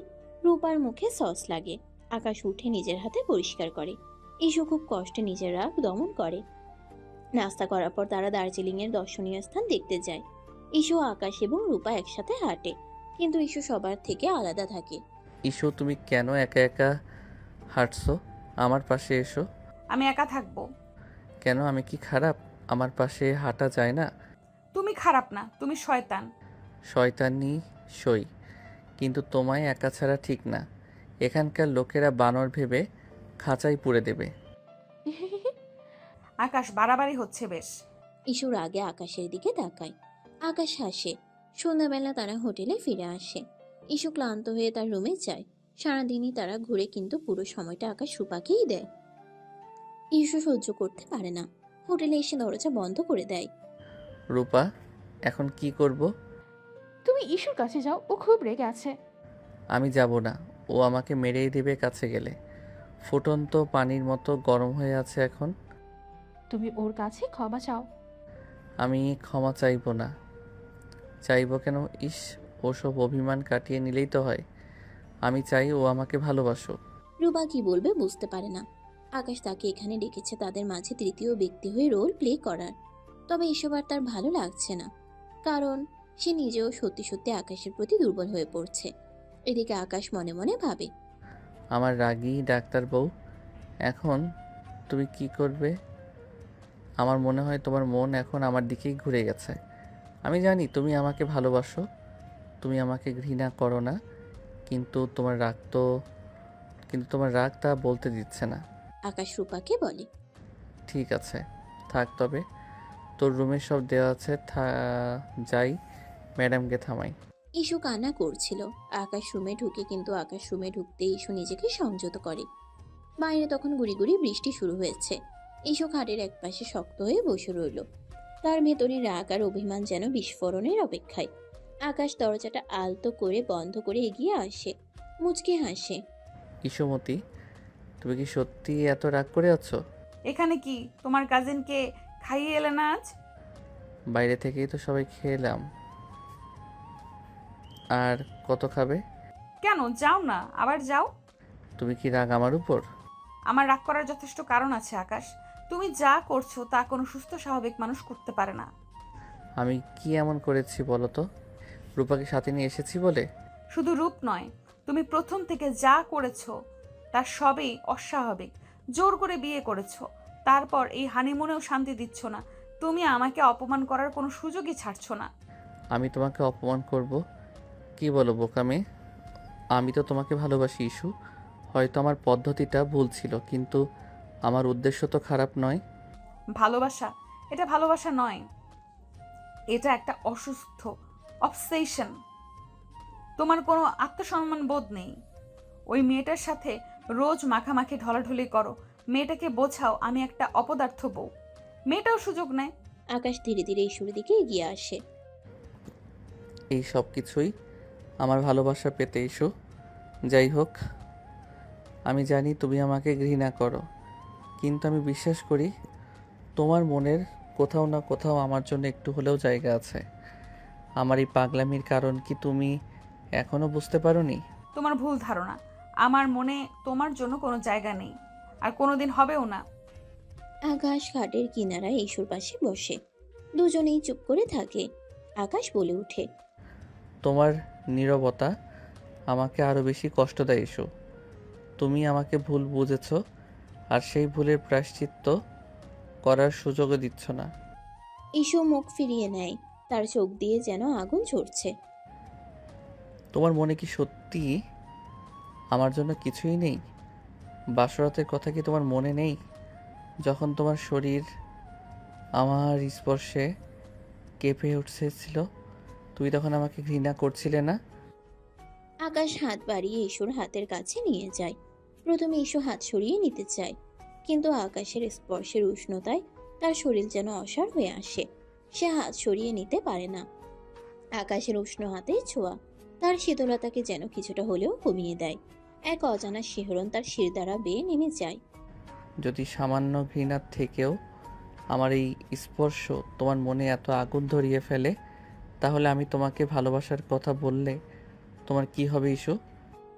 রূপার মুখে সস লাগে। আকাশ উঠে নিজের হাতে পরিষ্কার করে। ইসু খুব কষ্টে নিজের রাগ দমন করে। নাস্তা করার পর তারা দার্জিলিং এর দর্শনীয় স্থান দেখতে যায়। ঈশু, আকাশ এবং রূপা একসাথে হাঁটে, কিন্তু ঈশু সবার থেকে আলাদা থাকে।
ইস্যু তুমি কেন একা একা হাঁটছো? আমার পাশে এসো।
আমি একা থাকবো?
কেন, আমি কি খারাপ? আমার পাশে হাঁটা যায় না?
তুমি খারাপ না, তুমি শয়তান।
শয়তানি সই, কিন্তু তোমায় একা ছাড়া ঠিক না। এখানকার লোকেরা বানর ভেবে খাঁচাই পুরে দেবে।
আকাশ, বাড়াবাড়ি হচ্ছে বেশ।
ঈশুর আগে আকাশের দিকে তাকায়। আকাশ হাসে। সন্ধ্যাবেলা তারা হোটেলে ফিরে আসে। ঈশু ক্লান্ত হয়ে তার রুমে যায়। সারাদিনই তারা ঘুরে, কিন্তু পুরো সময়টা আকাশ রূপাকেই দেয়। ঈশু সহ্য করতে পারে না। হোটেলে এসে দরজা বন্ধ করে দেয়।
রূপা, এখন কি করব?
তুমি ঈশুর কাছে যাও, ও খুব রেগে আছে।
আমি যাব না, ও আমাকে মেরেই দেবে কাছে গেলে। ফুটন্ত পানির মতো গরম হয়ে আছে এখন।
তুমি ওর কাছে ক্ষমা চাও।
আমি ক্ষমা চাইবো না। চাইবো কেন? ইস, ওসব অভিমান কাটিয়ে নিলেই তো হয়। আমি চাই ও আমাকে ভালোবাসুক।
রূপা কি বলবে বুঝতে পারে না। আকাশ তাকে এখানে ডেকেছে তাদের মাঝে তৃতীয় ব্যক্তি হয়ে রোল প্লে করার। তবে এসব আর তার ভালো লাগছে না, কারণ সে নিজেও সত্যি সত্যি আকাশের প্রতি দুর্বল হয়ে পড়ছে। এদিকে আকাশ মনে মনে ভাবে,
আমার রাগী ডাক্তার বউ, এখন তুমি কি করবে? আমার মনে হয় তোমার মন এখন আমার দিকেই ঘুরে গেছে। আমি জানি তুমি আমাকে ভালোবাসো, তুমি আমাকে ঘৃণা করো না, কিন্তু তোমার রাগ তা বলতে দিচ্ছে না।
আকাশ রূপাকে বলে,
ঠিক আছে, থাক তবে। তোর রুমে সব দেওয়া আছে, যাই, ম্যাডামকে থামাই।
ঈশু কান্না করছিল। আকাশ রুমে ঢুকে, কিন্তু আকাশ রুমে ঢুকতে ঈশু নিজেকে সংযত করে। বাইরে তখন গুড়ি গুড়ি বৃষ্টি শুরু হয়েছে। ঈশু খাটের একপাশে শক্ত হয়ে বসে রইল। তার ভেতরে রাগ আর অভিমান যেন বিস্ফোরণের অপেক্ষায়। আকাশ দরজাটা আলতো করে বন্ধ করে এগিয়ে আসে, মুচকে হাসে।
ইসুমতি, তুমি কি সত্যি এত রাগ করে আছো?
এখানে কি তোমার কাজিনকে খাইয়ে এলে না আজ?
বাইরে থেকেই তো সবাই খেলাম। আর কত খাবে?
কেন, যাও না, আবার যাও।
তুমি কি রাগ আমার উপর?
আমার রাগ করার যথেষ্ট কারণ আছে আকাশ। তুমি যা করছো তা কোনো সুস্থ স্বাভাবিক মানুষ করতে পারে না।
আমি কি এমন করেছি বলো তো? রূপাকে সাথে নিয়ে এসেছি বলে?
শুধু রূপ নয়, তুমি প্রথম থেকে যা করেছো তার সবই অস্বাভাবিক। জোর করে বিয়ে করেছো, তারপর এই হানিমুনেও শান্তি দিচ্ছ না। তুমি আমাকে অপমান করার কোনো সুযোগই ছাড়ছো না।
আমি তোমাকে অপমান করব? কি বলো বোকা মেয়ে? আমি তো তোমাকে ভালোবাসি ইস্যু। হয়তো আমার পদ্ধতিটা ভুল ছিল, কিন্তু আমার উদ্দেশ্য তো খারাপ নয়।
ভালোবাসা, এটা ভালোবাসা নয়, এটা একটা অসুস্থ অবসেশন। তোমার কোনো আত্মসম্মান বোধ নেই। ওই মেয়েটার সাথে রোজ মাখামাখি ঢলাঢলি করো। মেয়েটাকে বোঝাও আমি একটা অপদার্থ বউ। মেয়েটাও সুযোগ নেয়।
আকাশ ধীরে ধীরে ঈশুর দিকে এগিয়ে আসে।
এই সব কিছুই আমার ভালোবাসা পেতে ইস্যু। যাই হোক, আমি জানি তুমি আমাকে ঘৃণা করো, কিন্তু আমি বিশ্বাস করি তোমার মনের কোথাও না কোথাও আমার জন্য একটু হলেও জায়গা আছে। আমার এই পাগলামির কারণ কি তুমি এখনো বুঝতে পারোনি?
তোমার ভুল ধারণা। আমার মনে তোমার জন্য কোনো জায়গা নেই, আর কোনোদিন হবেও না।
আকাশ খাটের কিনারায় ঈশুর পাশে বসে। দুজনেই চুপ করে থাকে। আকাশ বলে ওঠে,
তোমার নীরবতা আমাকে আরও বেশি কষ্ট দেয় ইস্যু। তুমি আমাকে ভুল বুঝেছ, আর সেই ভুলের প্রায়শ্চিত্ত করার সুযোগও দিচ্ছ না।
ঈশু মুখ ফিরিয়ে নেয়। তার চোখ দিয়ে যেন আগুন ঝরছে।
তোমার মনে কি সত্যি আমার জন্য কিছুই নেই? বাসরাতের কথা কি তোমার মনে নেই? যখন তোমার শরীর আমার স্পর্শে কেঁপে উঠেছিল, তুমি তখন আমাকে ঘৃণা করছিলে না?
আকাশ হাত বাড়িয়ে ঈশুর হাতের কাছে নিয়ে যায়। প্রথমে ঈশু হাত সরিয়ে নিতে চায়, কিন্তু আকাশের স্পর্শের উষ্ণতায় তার শরীর যেন অসাড় হয়ে আসে। সে হাত সরিয়ে নিতে পারে না। আকাশের উষ্ণ হাতের ছোঁয়া তার শীতলতাকে যেন কিছুটা হলেও কমিয়ে দেয়। এক অজানা শিহরণ তার শির দ্বারা বেয়ে নেমে যায়।
যদি সামান্য ঘৃণার থেকেও আমার এই স্পর্শ তোমার মনে এত আগুন ধরিয়ে ফেলে, তাহলে আমি তোমাকে ভালোবাসার কথা বললে তোমার কি হবে ইস্যু?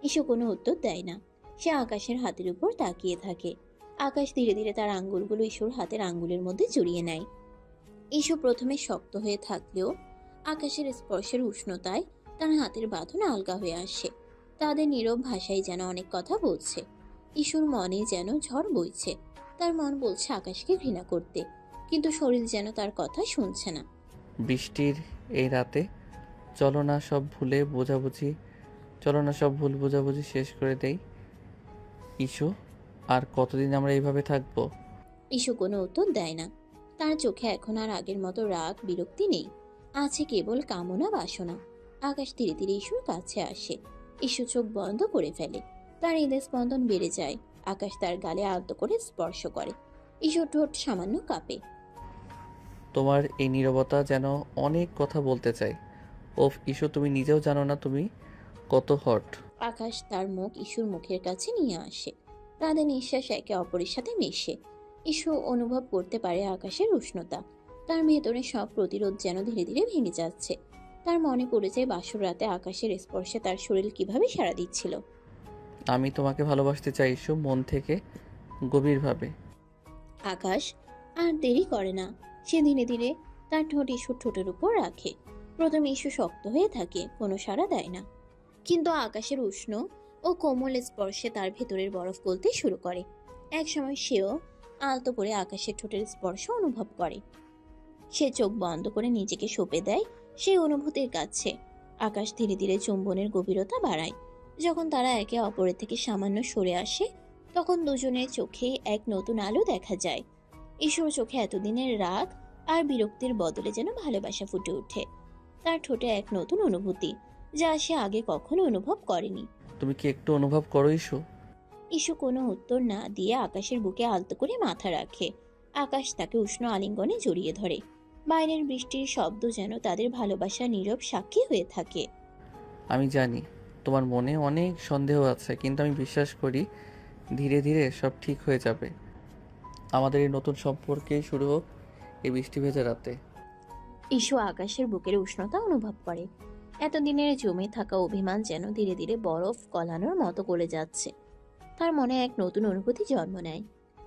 ঈশু কোনো উত্তর দেয় না। সে আকাশের হাতের উপর তাকিয়ে থাকে। আকাশ ধীরে ধীরে তার আঙ্গুলগুলো ঈশুর হাতের আঙ্গুলের মধ্যে জড়িয়ে নেয়। ঈশু প্রথমে শক্ত হয়ে থাকলেও আকাশের স্পর্শের উষ্ণতায় তার হাতের বাঁধন আলগা হয়ে আসে। তাদের নীরব ভাষায় যেন অনেক কথা বলছে। ইস্যুর মনে যেন ঝড় বইছে। তার মন বলছে আকাশকে ঘৃণা করতে, কিন্তু শরীর যেন তার কথা শুনছে না।
বৃষ্টির এই রাতে চলো না সব ভুল বোঝাবুঝি শেষ করে দেই। ইস্যু, আর কতদিন আমরা এইভাবে থাকবো?
ইস্যু কোনো উত্তর দেয় না। তার চোখে এখন আর আগের মতো রাগ বিরক্তি নেই, আছে কেবল কামনা বাসনা। আকাশ ধীরে ধীরে ইস্যুর কাছে আসে। ইস্যু চোখ বন্ধ করে ফেলে। তার হৃদয় স্পন্দন বেড়ে যায়। আকাশ তার গালে আলতো করে স্পর্শ করে। ইস্যুর ঠোঁট সামান্য কাঁপে।
তোমার এই নীরবতা যেন অনেক কথা বলতে চাই। ওফ ইস্যু, তুমি নিজেও জানো না তুমি কত হট।
আকাশ তার মুখ ইস্যুর মুখের কাছে নিয়ে আসে। তাদের নিঃশ্বাস একে অপরের সাথে মেশে। ইস্যু অনুভব করতে পারে আকাশের উষ্ণতা। তার ভেতরে সব প্রতিরোধ যেন ধীরে ধীরে ভেঙে যাচ্ছে। তার মনে পড়ে যায় বাসর রাতে আকাশের স্পর্শে তার শরীর কিভাবে সাড়া দিচ্ছিল।
আমি তোমাকে ভালোবাসতে চাই ইস্যু, মন থেকে, গভীরভাবে।
আকাশ আর দেরি করে না। সে ধীরে ধীরে তার ঠোঁট ইস্যুর ঠোঁটের উপর রাখে। প্রথমে ইস্যু শক্ত হয়ে থাকে, কোনো সাড়া দেয় না। কিন্তু আকাশের উষ্ণ ও কোমল স্পর্শে তার ভেতরের বরফ গলতে শুরু করে। একসময় সেও আলতো করে আকাশের ঠোঁটের স্পর্শ অনুভব করে। সে চোখ বন্ধ করে নিজেকে সঁপে দেয় সেই অনুভূতির কাছে। আকাশ ধীরে ধীরে চুম্বনের গভীরতা বাড়ায়। যখন তারা একে অপরের থেকে সামান্য সরে আসে, তখন দুজনের চোখে এক নতুন আলো দেখা যায়। ঈশ্বর চোখে এতদিনের রাগ আর বিরক্তির বদলে যেন ভালোবাসা ফুটে ওঠে। তার ঠোঁটে এক নতুন অনুভূতি, যা সে আগে কখনো অনুভব করেনি।
তুমি কি একটু অনুভব করো ইস্যু?
ইস্যু কোনো উত্তর না দিয়ে আকাশের বুকে আলতো করে মাথা রাখে। আকাশ তাকে উষ্ণ আলিঙ্গনে জড়িয়ে ধরে। বাইরের বৃষ্টির শব্দ যেন তাদের ভালোবাসার নীরব সাক্ষী হয়ে থাকে।
আমি জানি তোমার মনে অনেক সন্দেহ আছে, কিন্তু আমি বিশ্বাস করি ধীরে ধীরে সব ঠিক হয়ে যাবে। আমাদের এই নতুন সম্পর্কেই শুরু হোক এই বৃষ্টি ভেজা রাতে।
ইস্যু আকাশের বুকের উষ্ণতা অনুভব করে। এতদিনের জমে থাকা অভিমান যেন ধীরে ধীরে বরফ গলানোর মতো গলে যাচ্ছে। তার মনে এক নতুন অনুভূতি জন্ম নেয়,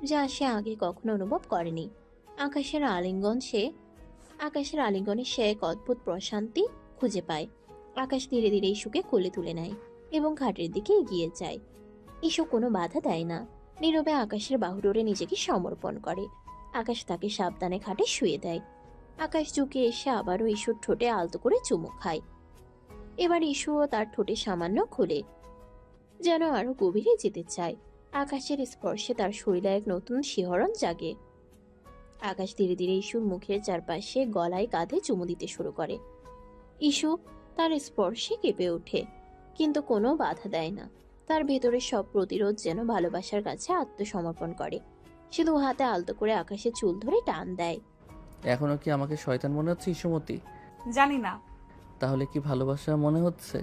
যা সে আগে কখনো অনুভব করেনি। আকাশের আলিঙ্গনে সে এক অদ্ভুত প্রশান্তি খুঁজে পায়। আকাশ ধীরে ধীরে ইস্যুকে কোলে তুলে নেয় এবং ঘাটের দিকে এগিয়ে যায়। ইস্যু কোনো বাধা দেয় না, নীরবে আকাশের বাহুডোরে নিজেকে সমর্পণ করে। আকাশ তাকে সাবধানে ঘাটে শুয়ে দেয়। আকাশ ঝুঁকে এসে আবারও ইস্যুর ঠোঁটে আলতো করে চুমু খায়। এবার ইস্যুও তার ঠোঁটে সামান্য খুলে, যেন আরো গভীরে যেতে চায়। আকাশের স্পর্শে তার শরীরে এক নতুন শিহরণ জাগে। আকাশ ধীরে ধীরে ইস্যুর মুখের চারপাশে, গলায়, কাঁধে চুমু দিতে শুরু করে। ইস্যু তার স্পর্শে কেঁপে ওঠে, কিন্তু কোনো বাধা দেয় না। তার ভেতরের সব প্রতিরোধ যেন ভালোবাসার কাছে আত্মসমর্পণ করে। সে দু হাতে আলতো করে আকাশের চুল ধরে টান দেয়।
এখনো কি আমাকে শয়তান মনে হচ্ছে ইস্যুমতি?
জানি না।
তাহলে কি ভালোবাসা মনে হচ্ছে?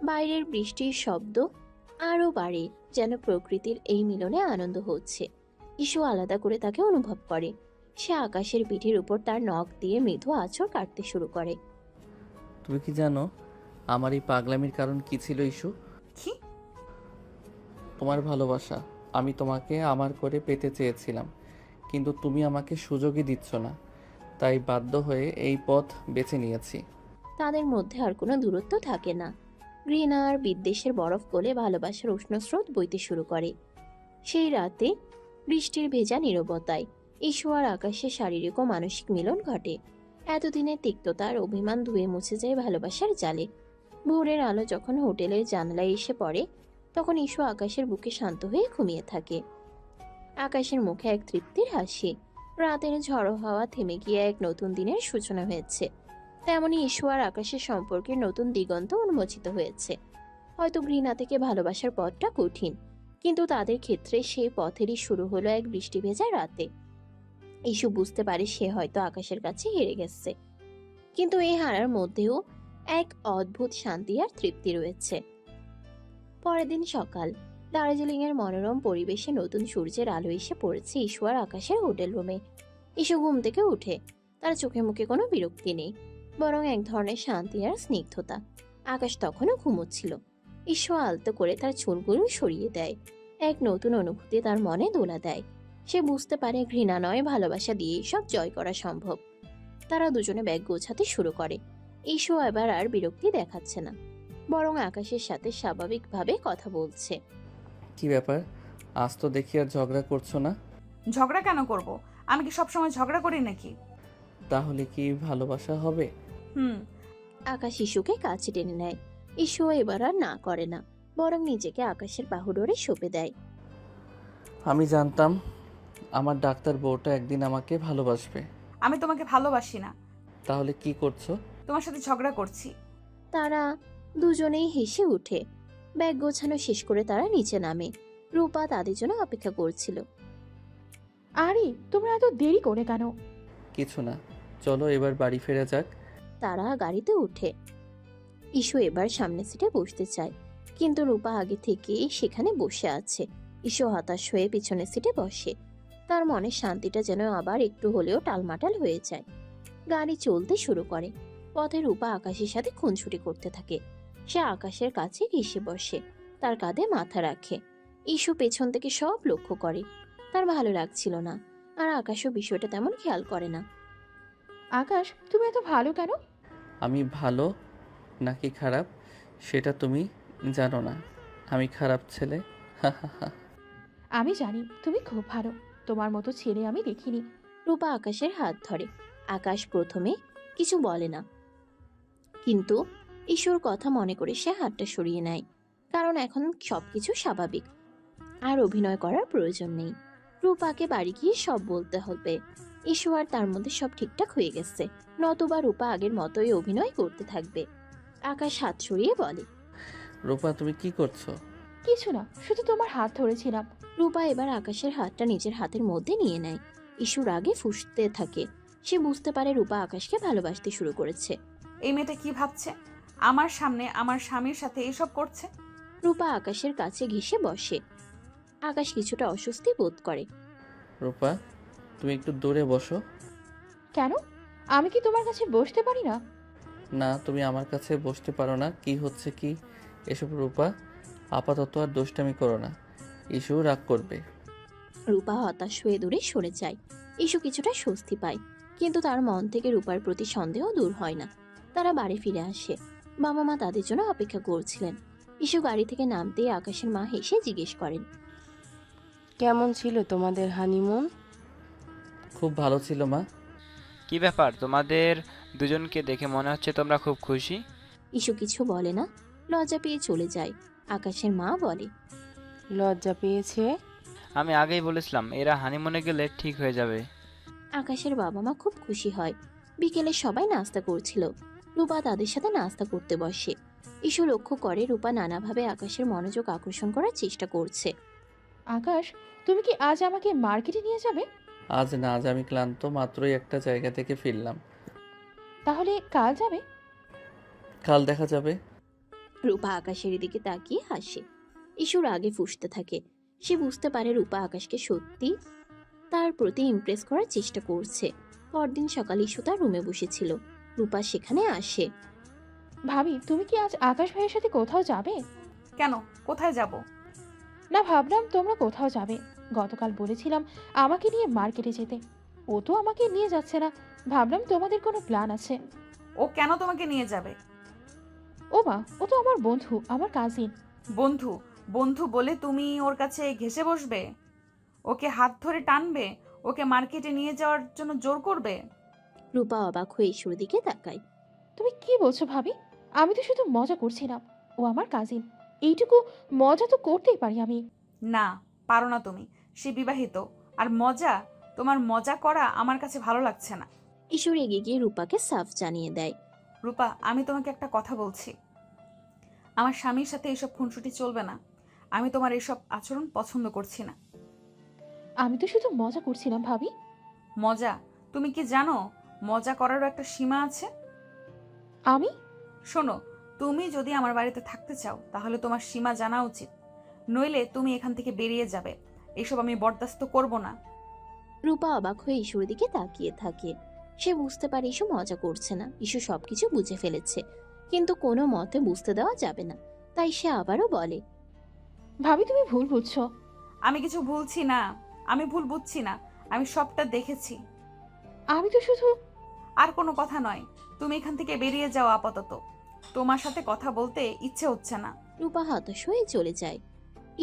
বাইরের বৃষ্টির শব্দ আরো বাড়ে, যেন প্রকৃতির এই মিলনে আনন্দ হচ্ছে। ইস্যু আলাদা করে তাকে অনুভব করে। সে আকাশের পিঠের উপর তার নখ দিয়ে মৃদু আঁচড় কাটতে শুরু করে।
তুমি কি জানো আমার এই পাগলামির কারণ কি ছিল ইস্যু?
কি?
তোমার ভালোবাসা। আমি তোমাকে আমার করে পেতে চেয়েছিলাম, কিন্তু তুমি আমাকে সুযোগই দিচ্ছ না, তাই বাধ্য হয়ে এই পথ বেছে নিয়েছি।
তাদের মধ্যে আর কোনো দূরত্ব থাকে না। ঘৃণা আর বিদ্বেষের বরফ গলে ভালোবাসার উষ্ণ স্রোত বইতে শুরু করে। সেই রাতে বৃষ্টির ভেজা নীরবতায় ইস্যু আর আকাশের শারীরিক ও মানসিক মিলন ঘটে। এতদিনের তিক্ততার অভিমান ধুয়ে মুছে যায় ভালোবাসার জালে। ভোরের আলো যখন হোটেলের জানালায় এসে পড়ে, তখন ইস্যু আকাশের বুকে শান্ত হয়ে ঘুমিয়ে থাকে। আকাশের মুখে এক তৃপ্তির হাসি। রাতের ঝড়ো হাওয়া থেমে গিয়ে এক নতুন দিনের সূচনা হয়েছে। তেমনি ইস্যু আর আকাশের সম্পর্কের নতুন দিগন্ত উন্মোচিত হয়েছে। হয়তো ঘৃণা থেকে ভালোবাসার পথটা কঠিন, কিন্তু তাদের ক্ষেত্রে সেই পথেরই শুরু হলো এক বৃষ্টি ভেজা রাতে। ইস্যু বুঝতে পারে সে হয়তো আকাশের কাছে হেরে গেছে, কিন্তু এই হারার মধ্যেও এক অদ্ভুত শান্তি আর তৃপ্তি রয়েছে। পরের দিন সকাল, দার্জিলিং এর মনোরম পরিবেশে নতুন সূর্যের আলো এসে পড়েছে ইস্যু আর আকাশের হোটেল রুমে। ইস্যু ঘুম থেকে উঠে। তার চোখে মুখে কোনো বিরক্তি নেই, বরং এক ধরনের শান্তি আর স্নিগ্ধতা। আকাশ তখনও ঘুমোচ্ছিল। ইস্যু আলতো করে তার চুলগুলো সরিয়ে দেয়। এক নতুন অনুভূতি তার মনে দোলা দেয়। সে বুঝতে পারে ঘৃণা নয়, ভালোবাসা দিয়েই সব জয় করা সম্ভব। তারা দুজনে ব্যাগ গোছাতে শুরু করে। ঈশু এবার আর বিরক্তি দেখাচ্ছে না, বরং আকাশের সাথে স্বাভাবিকভাবে কথা বলছে।
কি ব্যাপার, আজ তো দেখি আর ঝগড়া করছো না?
ঝগড়া কেন করব? আমি কি সবসময় ঝগড়া করি নাকি?
তাহলে কি ভালোবাসা হবে?
হুম।
আকাশ ঈশুকে কাছে টেনে নেয়। ঈশু এবার আর না করে না, বরং নিজেকে আকাশের বাহুডোরে সঁপে দেয়।
আমি জানতাম আমার ডাক্তার বউটা একদিন আমাকে ভালোবাসবে।
আমি তোমাকে ভালোবাসি না।
তাহলে কি করছো?
তোমার সাথে ঝগড়া করছি।
তারা দুজনেই হেসে উঠে। ব্যাগ গোছানো শেষ করে তারা নিচে নামে। রূপা তাদের জন্য অপেক্ষা করছিল।
আরে তোমরা এত দেরি করে কেন?
কিছু না, চলো এবার বাড়ি ফেরা যাক।
তারা গাড়িতে উঠে। ঈশু এবার সামনের সিটে বসতে চায়, কিন্তু রূপা আগে থেকেই সেখানে বসে আছে। ঈশু হতাশ হয়ে পিছনের সিটে বসে। তার মনের শান্তিটা যেন আবার একটু হলেও টালমাটাল হয়ে যায়। গাড়ি চলতে শুরু করে। পথে রূপা আকাশের সাথে খুনছুটি করতে থাকে। সে আকাশের কাছে ঘেঁষে বসে, তার কাঁধে মাথা রাখে। ঈশু পেছন থেকে সব লক্ষ্য করে। তার ভালো লাগছিল না, আর আকাশও বিষয়টা তেমন খেয়াল করে না।
আকাশ, তুমি এত ভালো কেন?
আমি ভালো নাকি খারাপ সেটা তুমি জানো না। আমি খারাপ ছেলে।
আমি জানি তুমি খুব ভালো। তোমার মতো ছেলে আমি দেখিনি।
রূপা আকাশের হাত ধরে। আকাশ প্রথমে কিছু বলে না, কিন্তু ঈশুর কথা মনে করে সে হাতটা সরিয়ে নেয়, কারণ এখন সবকিছু স্বাভাবিক, আর অভিনয় করার প্রয়োজন নেই। রূপাকে বাড়ি গিয়ে সব বলতে হবে। ঈশু আর তার মধ্যে সব ঠিকঠাক হয়ে গেছে, নতুবা রূপা আগের মতোই অভিনয় করতে থাকবে। আকাশ হাত সরিয়ে বলে,
রূপা তুমি কি করছো?
কিছু না, শুধু তোমার হাত ধরেছিলাম।
রূপা এবার আকাশের হাতটা নিজের হাতের মধ্যে নিয়ে নেয়। ঈশুর আগে ফুঁসতে থাকে। সে বুঝতে পারে রূপা আকাশকে ভালোবাসতে শুরু করেছে।
এই মেয়েটা কি ভাবছে? আমার সামনে আমার স্বামীর সাথে এসব করছে।
রূপা আকাশের কাছে ঘেঁষে বসে। আকাশ কিছুটা অস্বস্তি বোধ করে।
রূপা তুমি একটু দূরে বসো।
কেন? আমি কি তোমার কাছে বসতে পারি না?
না, তুমি আমার কাছে বসতে পারো না। কি হচ্ছে কি এসব রূপা? আপাতত আর দুষ্টামি করো না, ইস্যু রাগ করবে।
রূপা হতাশ হয়ে দূরে সরে যায়। ঈশু কিছুটা স্বস্তি পায়, কিন্তু তার মন থেকে রূপার প্রতি সন্দেহ দূর হয় না। তারা বাড়ি ফিরে আসে। বাবা মা তাদের জন্য অপেক্ষা করছিলেন। ঈশু গাড়ি থেকে নামতেই আকাশের মা হেসে জিজ্ঞেস করেন,
কেমন ছিল তোমাদের হানিমুন?
খুব ভালো ছিল মা।
কি ব্যাপার, তোমাদের দুজনকে দেখে মনে হচ্ছে তোমরা খুব খুশি।
ঈশু কিছু বলে না, লজ্জা পেয়ে চলে যায়। আকাশের মা বলে,
লজ্জা পেয়েছে?
আমি আগেই বলেছিলাম এরা হানিমুনে গেলে ঠিক হয়ে যাবে।
আকাশের বাবা মা খুব খুশি হয়। বিকেলে সবাই নাস্তা করছিল। রূপা তাদের সাথে নাস্তা করতে বসে। ঈশু লক্ষ্য করে রূপা নানাভাবে আকাশের মনোযোগ আকর্ষণ করার চেষ্টা করছে।
আকাশ, তুমি কি আজ আমাকে মার্কেটে নিয়ে যাবে?
আজ না, আজ আমি ক্লান্ত, মাত্রই একটা জায়গা থেকে ফিরলাম।
তাহলে কাল যাবে?
কাল দেখা যাবে।
রূপা আকাশের দিকে তাকিয়ে হাসে। ঈশুর আগে ফুঁসতে থাকে। সে বুঝতে পারে রূপা আকাশকে সত্যি তার প্রতি ইমপ্রেস করার চেষ্টা করছে। পরদিন সকালে ঈশু তার রুমে বসেছিল। রূপা সেখানে আসে।
ভাবি, তুমি কি আজ আকাশ ভাইয়ের সাথে কোথাও যাবে?
কেন? কোথায় যাব?
না, ভাবলাম তোমরা কোথাও যাবে। গতকাল বলেছিলাম আমাকে নিয়ে মার্কেটে যেতে। ও তো আমাকে নিয়ে যাচ্ছে না। ভাবলাম তোমাদের কোনো প্ল্যান আছে।
ও কেন তোমাকে নিয়ে যাবে?
ও মা, ও তো আমার বন্ধু, আমার কাজিন।
বন্ধু? বন্ধু বলে তুমি ওর কাছে ঘেঁষে বসবে? ওকে হাত ধরে টানবে? ওকে মার্কেটে নিয়ে যাওয়ার জন্য জোর করবে?
রূপা অবাক হয়ে ঈশুর দিকে তাকায়।
তুমি কি বলছো ভাবি? আমি তো শুধু মজা করছিলাম। ও আমার কাজিন, এইটুকু মজা তো করতেই পারি আমি।
না, পারো না তুমি। সে বিবাহিত। আর মজা? তোমার মজা করা আমার কাছে ভালো লাগছে না।
ঈশু রেগে গিয়ে রূপাকে সাফ জানিয়ে দেয়।
রূপা, আমি তোমাকে একটা কথা বলছি। আমার স্বামীর সাথে এসব খুনসুটি চলবে না। আমি তোমার এসব আচরণ পছন্দ করছি না।
আমি তো শুধু মজা করছিলাম ভাবি।
মজা? তুমি কি জানো মজা করারও একটা সীমা আছে?
আমি?
শোনো, তুমি যদি আমার বাড়িতে থাকতে চাও তাহলে তোমার সীমা জানা উচিত, নইলে তুমি এখান থেকে বেরিয়ে যাবে। এসব আমি বরদাস্ত করব না।
রূপা অবাক হয়ে ঈশুর দিকে তাকিয়ে থাকে। সে বুঝতে পারে ঈশু মজা করছে না। ঈশু সবকিছু বুঝে ফেলেছে, কিন্তু কোনো মতে বুঝতে দেওয়া যাবে না। তাই সে আবারও বলে,
ভাবি তুমি ভুল বুঝছো।
আমি কিছু ভুল বুঝছি না। আমি সবটা দেখেছি।
আমি তো শুধু
আর কোনো কথা নয়, তুমি এখান থেকে বেরিয়ে যাও আপাতত। তোমার সাথে কথা বলতে ইচ্ছে হচ্ছে না।
রূপা হতাশ হয়ে চলে যায়।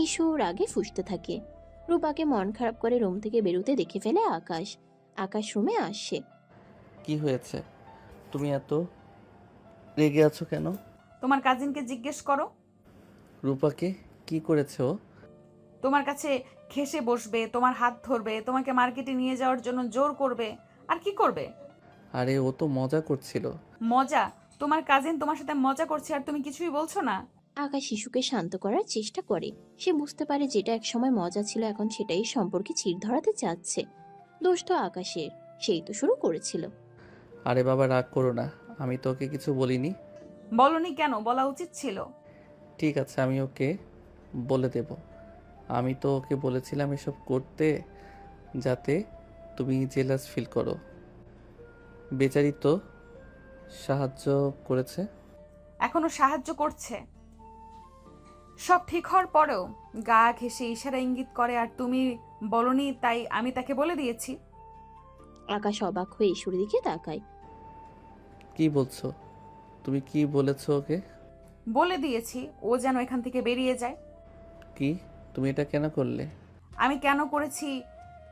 ঈশু রাগে ফুঁসতে থাকে। রূপাকে মন খারাপ করে রুম থেকে বেরোতে দেখে ফেলে আকাশ। আকাশ রুমে আসে।
কি হয়েছে? তুমি এত রেগে আছো কেন?
তোমার কাজিনকে জিজ্ঞেস করো।
রূপাকে কি করেছে ও?
তোমার কাছে ঘেঁষে বসবে, তোমার হাত ধরবে, তোমাকে মার্কেটে নিয়ে যাওয়ার জন্য জোর করবে। আর কি করবে?
আরে ও তো মজা করছিল।
মজা? তোমার কাজিন তোমার সাথে মজা করছে আর তুমি কিছুই বলছো না?
আকাশ শিশুকে শান্ত করার চেষ্টা করে। সে বুঝতে পারে যেটা একসময় মজা ছিল এখন সেটাই সম্পর্কে চির ধরাতে চাচ্ছে। দোষ তো আকাশের, সেই তো শুরু করেছিল।
আরে বাবা রাগ করো না, আমি তো ওকে কিছু বলিনি।
বলনি কেন? বলা উচিত ছিল।
ঠিক আছে, আমি ওকে বলে দেব। আমি তো ওকে বলেছিলাম এসব করতে যাতে তুমি জেলাস ফিল করো। বেচারি তো সাহায্য করেছে।
এখনো সাহায্য করছে। সব ঠিক হওয়ার পরেও গা ঘেঁষে ইশারা ইঙ্গিত করে আর তুমি বলনি তাই আমি তাকে বলে দিয়েছি।
আকাশ অবাক হয়ে ঈশ্বরের দিকে তাকায়।
কি বলছো? তুমি কি বলেছো ওকে?
বলে দিয়েছি ও যেন এখান থেকে বেরিয়ে যায়।
কি? তুমি এটা কেন করলে?
আমি কেন করেছি?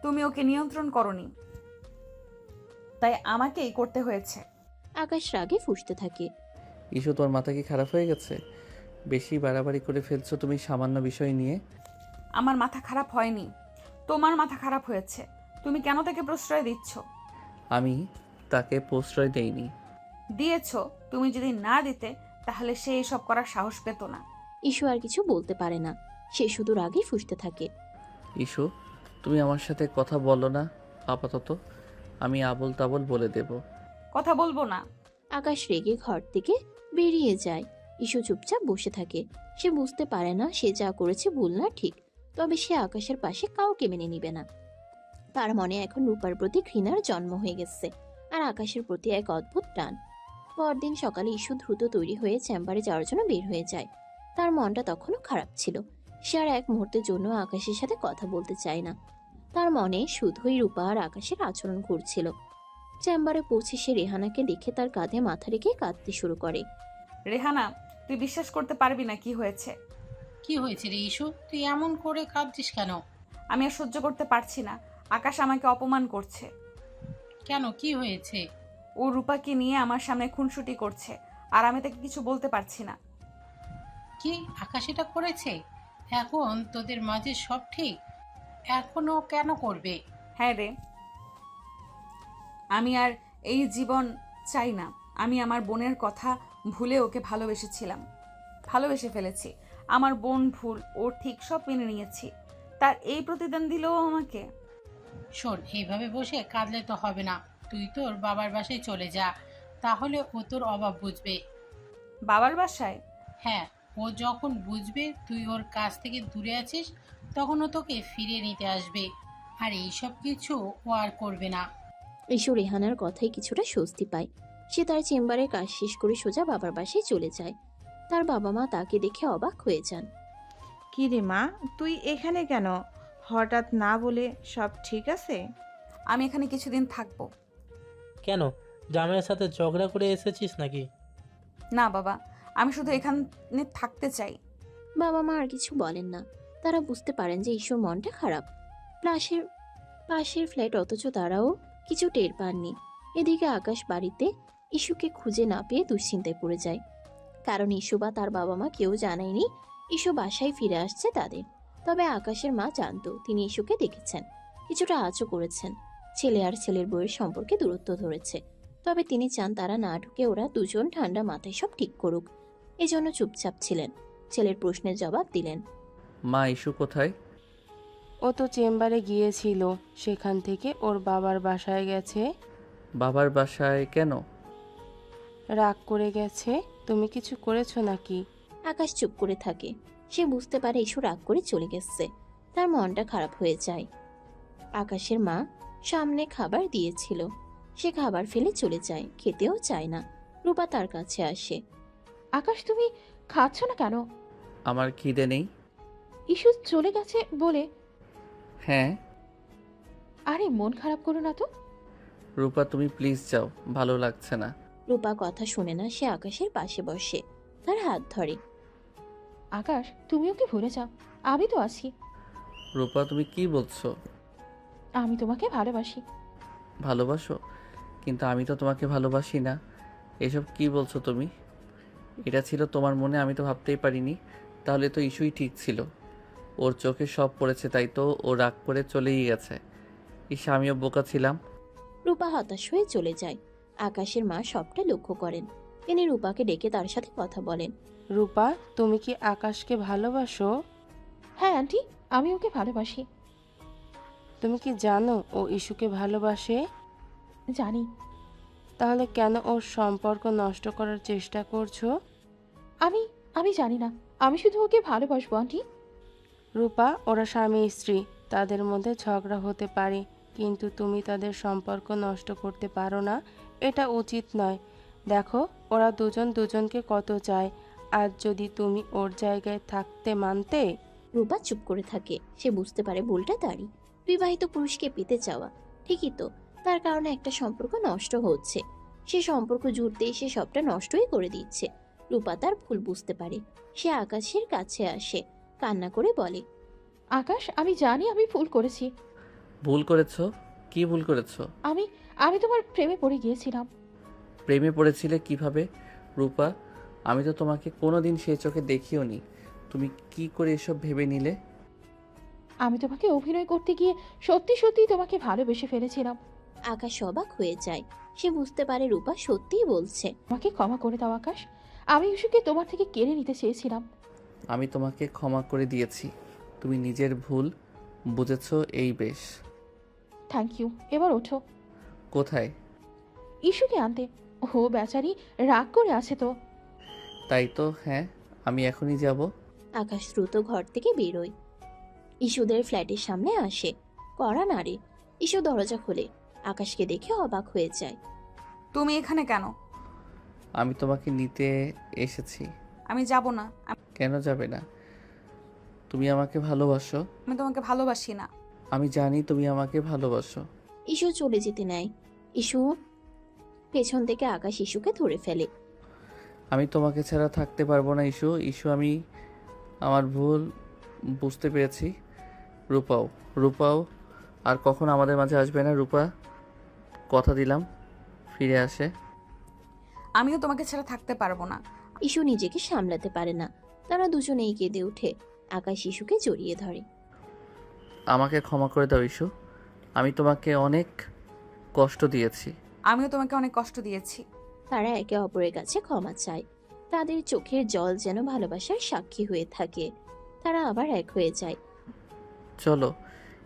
তুমি ওকে নিয়ন্ত্রণ করনি, তাই আমাকেই করতে হয়েছে।
আকাশ রাগে ফুঁসতে থাকে।
ইস্যু, তোমার মাথা কি খারাপ হয়ে গেছে? বেশি বাড়াবাড়ি করে ফেলছো তুমি সামান্য বিষয় নিয়ে।
আমার মাথা খারাপ হয়নি, তোমার মাথা খারাপ হয়েছে। তুমি কেন তাকে প্রশ্রয় দিচ্ছ?
আমি তাকে প্রশ্রয় দেইনি।
দিয়েছো। তুমি যদি না দিতে তাহলে সে এসব করার সাহস পেত না।
ঈশু আর কিছু বলতে পারে না। সে শুধু রাগেই ফুঁসতে থাকে।
ইস্যু, তুমি আমার সাথে কথা বলো না আপাতত। আমি আবল তাবল বলে দেব।
কথা বলবো না।
আকাশ রেগে ঘর থেকে বেরিয়ে যায়। ঈশু চুপচাপ বসে থাকে। সে বুঝতে পারে না সে যা করেছে ভুল না ঠিক, তবে সে আকাশের পাশে কাউকে মেনে নিবে না। তার মনে এখন রূপার প্রতি ঘৃণার জন্ম হয়ে গেছে, আর আকাশের প্রতি এক অদ্ভুত টান। পরদিন সকালে ঈশু দ্রুত তৈরি হয়ে চেম্বারে যাওয়ার জন্য বের হয়ে যায়। তার মনটা তখনও খারাপ ছিল। সে আর এক মুহূর্তের জন্য আকাশের সাথে কথা বলতে চায় না। তার মনে শুধুই রূপা আর আকাশের আচরণ ঘুরছিল। চেম্বারে পৌঁছে সে রেহানাকে দেখে তার কাঁধে মাথা রেখে কাঁদতে শুরু করে।
রেহানা, তুই বিশ্বাস করতে পারবি না কি হয়েছে।
কি হয়েছে রে ইস্যু? তুই এমন করে কাঁদছিস কেন?
আমি আর সহ্য করতে পারছি না। আকাশ আমাকে অপমান করছে।
কেন, কি হয়েছে?
ও রূপাকে নিয়ে আমার সামনে খুনসুটি করছে আর আমি তাকে কিছু বলতে পারছি না।
কি আকাশ এটা করেছে? এখন তোদের মাঝে সব ঠিক, এখনো কেন করবে?
হ্যাঁ রে, আমি আর এই জীবন চাই না। আমি আমার বোনের কথা ভুলে ওকে ভালোবেসে ফেলেছি। আমার বোন ভুল, ও ঠিক সব মেনে নিয়েছি। তার এই প্রতিদান দিল ও আমাকে।
শোন, এইভাবে বসে কাঁদলে তো হবে না। তুই তোর বাবার বাসায় চলে যা, তাহলে ও তোর অভাব বুঝবে।
বাবার বাসায়?
হ্যাঁ, ও যখন বুঝবে তুই ওর কাছ থেকে দূরে আছিস তখন ও তোকে ফিরিয়ে নিতে আসবে। আর এইসব কিছু ও আর করবে না।
ঈশু রেহানার কথায় কিছুটা স্বস্তি পায়। সে তার চেম্বারে কাজ শেষ করে সোজা বাবার বাসায় চলে যায়। তার বাবা মা তাকে দেখে অবাক হয়ে যান।
কি রে মা, তুই এখানে কেন? হঠাৎ না বলে সব ঠিক আছে?
আমি এখানে কিছুদিন থাকবো।
কেন, জামাইয়ের সাথে ঝগড়া করে এসেছিস নাকি?
না বাবা, আমি শুধু এখানে থাকতে চাই।
বাবা মা আর কিছু বলেন না। তারা বুঝতে পারেন যে ঈশুর মনটা খারাপ। পাশের ফ্ল্যাট, অথচ তারাও কিছু টের পাননি। এদিকে আকাশ বাড়িতে ঈশুকে খুঁজে না পেয়ে দুশ্চিন্তায় পড়ে যায়। কারণ ঈশু বা তার বাবা মা কেউ জানায়নি ঈশু বাসায় ফিরে আসছে তাদের। তবে আকাশের মা জানতো, তিনি ঈশুকে দেখেছেন, কিছুটা আঁচও করেছেন। ছেলে আর ছেলের বউয়ের সম্পর্কে দূরত্ব ধরেছে। তবে তিনি চান তারা না ঢুকে ওরা দুজন ঠান্ডা মাথায় সব ঠিক করুক। এজন্য চুপচাপ ছিলেন। ছেলের প্রশ্নের জবাব দিলেন।
মা, ইস্যু কোথায়?
ও তো চেম্বারে গিয়েছিল, সেখান থেকে ওর বাবার বাসায় গেছে।
বাবার বাসায় কেন?
রাগ করে গেছে। তুমি কিছু করেছো নাকি?
আকাশ চুপ করে থাকে। সে বুঝতে পারে ঈশু রাগ করে চলে গেছে। তার মনটা খারাপ হয়ে যায়। আকাশের মা সামনে খাবার দিয়েছিল, সে খাবার ফেলে চলে যায়, খেতেও চায় না। রূপা তার কাছে আসে।
আকাশ, তুমি খাচ্ছ না কেন?
আমার খিদে নেই।
ইস্যু চলে গেছে বলে?
হ্যাঁ।
আরে মন খারাপ করো না তো।
রূপা তুমি প্লিজ যাও, ভালো লাগছে না।
রূপা কথা শুনে না, সে আকাশের পাশে বসে, তার হাত ধরে।
আকাশ, তুমি ওকে ভুলে যাও, আমি তো আছি।
রূপা তুমি কি বলছো?
আমি তোমাকে ভালোবাসি।
ভালোবাসো? কিন্তু আমি তো তোমাকে ভালোবাসি না। এসব কি বলছো তুমি? এটা ছিল তোমার মনে, আমি তো ভাবতেই পারিনি। তাহলে তো ইস্যুই ঠিক ছিল। ওর চোখে সব পড়েছে, তাই তো ও রাগ করে চলেই গেছে। আমিও বোকা ছিলাম।
রূপা হতাশ হয়ে চলে যায়। আকাশের মা সবটা লক্ষ্য করেন। তিনি রূপাকে ডেকে তার সাথে কথা বলেন।
রূপা, তুমি কি আকাশকে ভালোবাসো?
হ্যাঁ আন্টি, আমি ওকে ভালোবাসি।
তুমি কি জানো ও ইস্যুকে ভালোবাসে?
জানি।
তাহলে কেন ওর সম্পর্ক নষ্ট করার চেষ্টা করছো?
আমি আমি জানি না, আমি শুধু ওকে ভালোবাসবো আন্টি।
রূপা, ওরা স্বামী স্ত্রী, তাদের মধ্যে ঝগড়া হতে পারে, কিন্তু তুমি তাদের সম্পর্ক নষ্ট করতে পারো না। এটা উচিত নয়। দেখো, ওরা দুজন দুজনকে কত চায়। আর যদি তুমি ওর জায়গায় থাকতে মানতে।
রূপা চুপ করে থাকে। সে বুঝতে পারে ভুলটা তারই। বিবাহিত পুরুষকে পেতে চাওয়া ঠিকই, তো তার কারণে একটা সম্পর্ক নষ্ট হচ্ছে। সে সম্পর্ক জুড়তেই সে সবটা নষ্টই করে দিচ্ছে। রূপা তার ভুল বুঝতে পারে। সে আকাশের কাছে আসে, কান্না করে বলে,
আকাশ, আমি জানি আমি ভুল করেছি।
ভুল করেছো? কি ভুল করেছো?
আমি আমি তোমার প্রেমে পড়ে গিয়েছিলাম।
প্রেমে পড়েছিলে কিভাবে রূপা? আমি তো তোমাকে কোনোদিন সেই চোখে দেখিও নি। তুমি কি করে এসব ভেবে নিলে?
আমি তোমাকে অভিনয় করতে গিয়ে সত্যি সত্যি তোমাকে ভালোবেসে ফেলেছিলাম।
আকাশ অবাক হয়ে যায়। সে বুঝতে পারে রূপা সত্যিই বলছে।
আমাকে ক্ষমা করে দাও আকাশ, আমি ইস্যুকে তোমার থেকে কেড়ে নিতে চেয়েছিলাম।
আমি তোমাকে ক্ষমা করে দিয়েছি। তুমি নিজের ভুল বুঝেছো, এই বেশ।
Thank you. এবার ওঠো।
কোথায়?
ইস্যুকে আনতে। ও বেচারি রাগ করে আছে তো।
তাই তো, হ্যাঁ, আমি এখনই যাব।
আকাশ দ্রুত ঘর থেকে বেরোয়। ইস্যুদের ফ্ল্যাটের সামনে আসে, কড়া নাড়ে। ইস্যু দরজা খোলে। আকাশকে দেখে অবাক হয়ে যায়।
তুমি এখানে কেন?
আমি তোমাকে নিতে এসেছি।
আমি যাব না।
কেন যাবে না? তুমি আমাকে ভালোবাসো।
আমি তোমাকে ভালোবাসি না।
আমি জানি তুমি আমাকে ভালোবাসো।
ইস্যু চলে যেতে নেয়। ইস্যু পেছন থেকে আকাশ ইস্যুকে ধরে ফেলে।
আমি তোমাকে ছাড়া থাকতে পারবো না ইস্যু। আমি আমার ভুল বুঝতে পেরেছি। রূপাও আর কখনো আমাদের মাঝে আসবে না। রূপা, কথা দিলাম ফিরে আসে।
আমিও তোমাকে ছাড়া থাকতে পারবো না।
ইস্যু নিজেকে সামলাতে পারে না। তারা দুজনেই কেঁদে ওঠে। আকাশ ইস্যুকে জড়িয়ে ধরে।
আমাকে ক্ষমা করে দাও ইস্যু। আমি তোমাকে অনেক কষ্ট দিয়েছি।
আমিও তোমাকে অনেক কষ্ট দিয়েছি।
তারা একে অপরের কাছে ক্ষমা চায়। তাদের চোখের জল যেন ভালোবাসার সাক্ষী হয়ে থাকে। তারা আবার এক হয়ে যায়।
চলো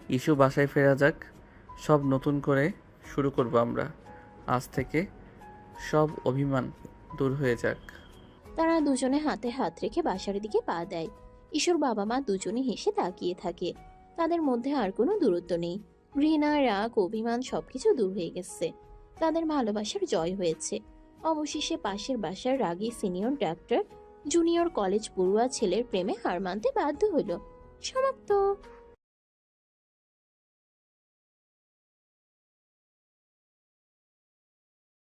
ইস্যু, বাসায় ফেরা যাক। সব নতুন করে শুরু করব আমরা। আজ থেকে সব অভিমান দূর হয়ে যাক।
তারা দুজনে হাতে হাত রেখে বাসার দিকে পা দেয়। ইস্যুর বাবা মা দুজনে হেসে তাকিয়ে থাকে। তাদের মধ্যে আর কোনো দূরত্ব নেই। ঘৃণা, রাগ, অভিমান সবকিছু দূর হয়ে গেছে। তাদের ভালোবাসার জয় হয়েছে। অবশেষে পাশের বাসার রাগী সিনিয়র ডাক্তার জুনিয়র কলেজ পড়ুয়া ছেলের প্রেমে হার মানতে বাধ্য হলো। সমাপ্ত।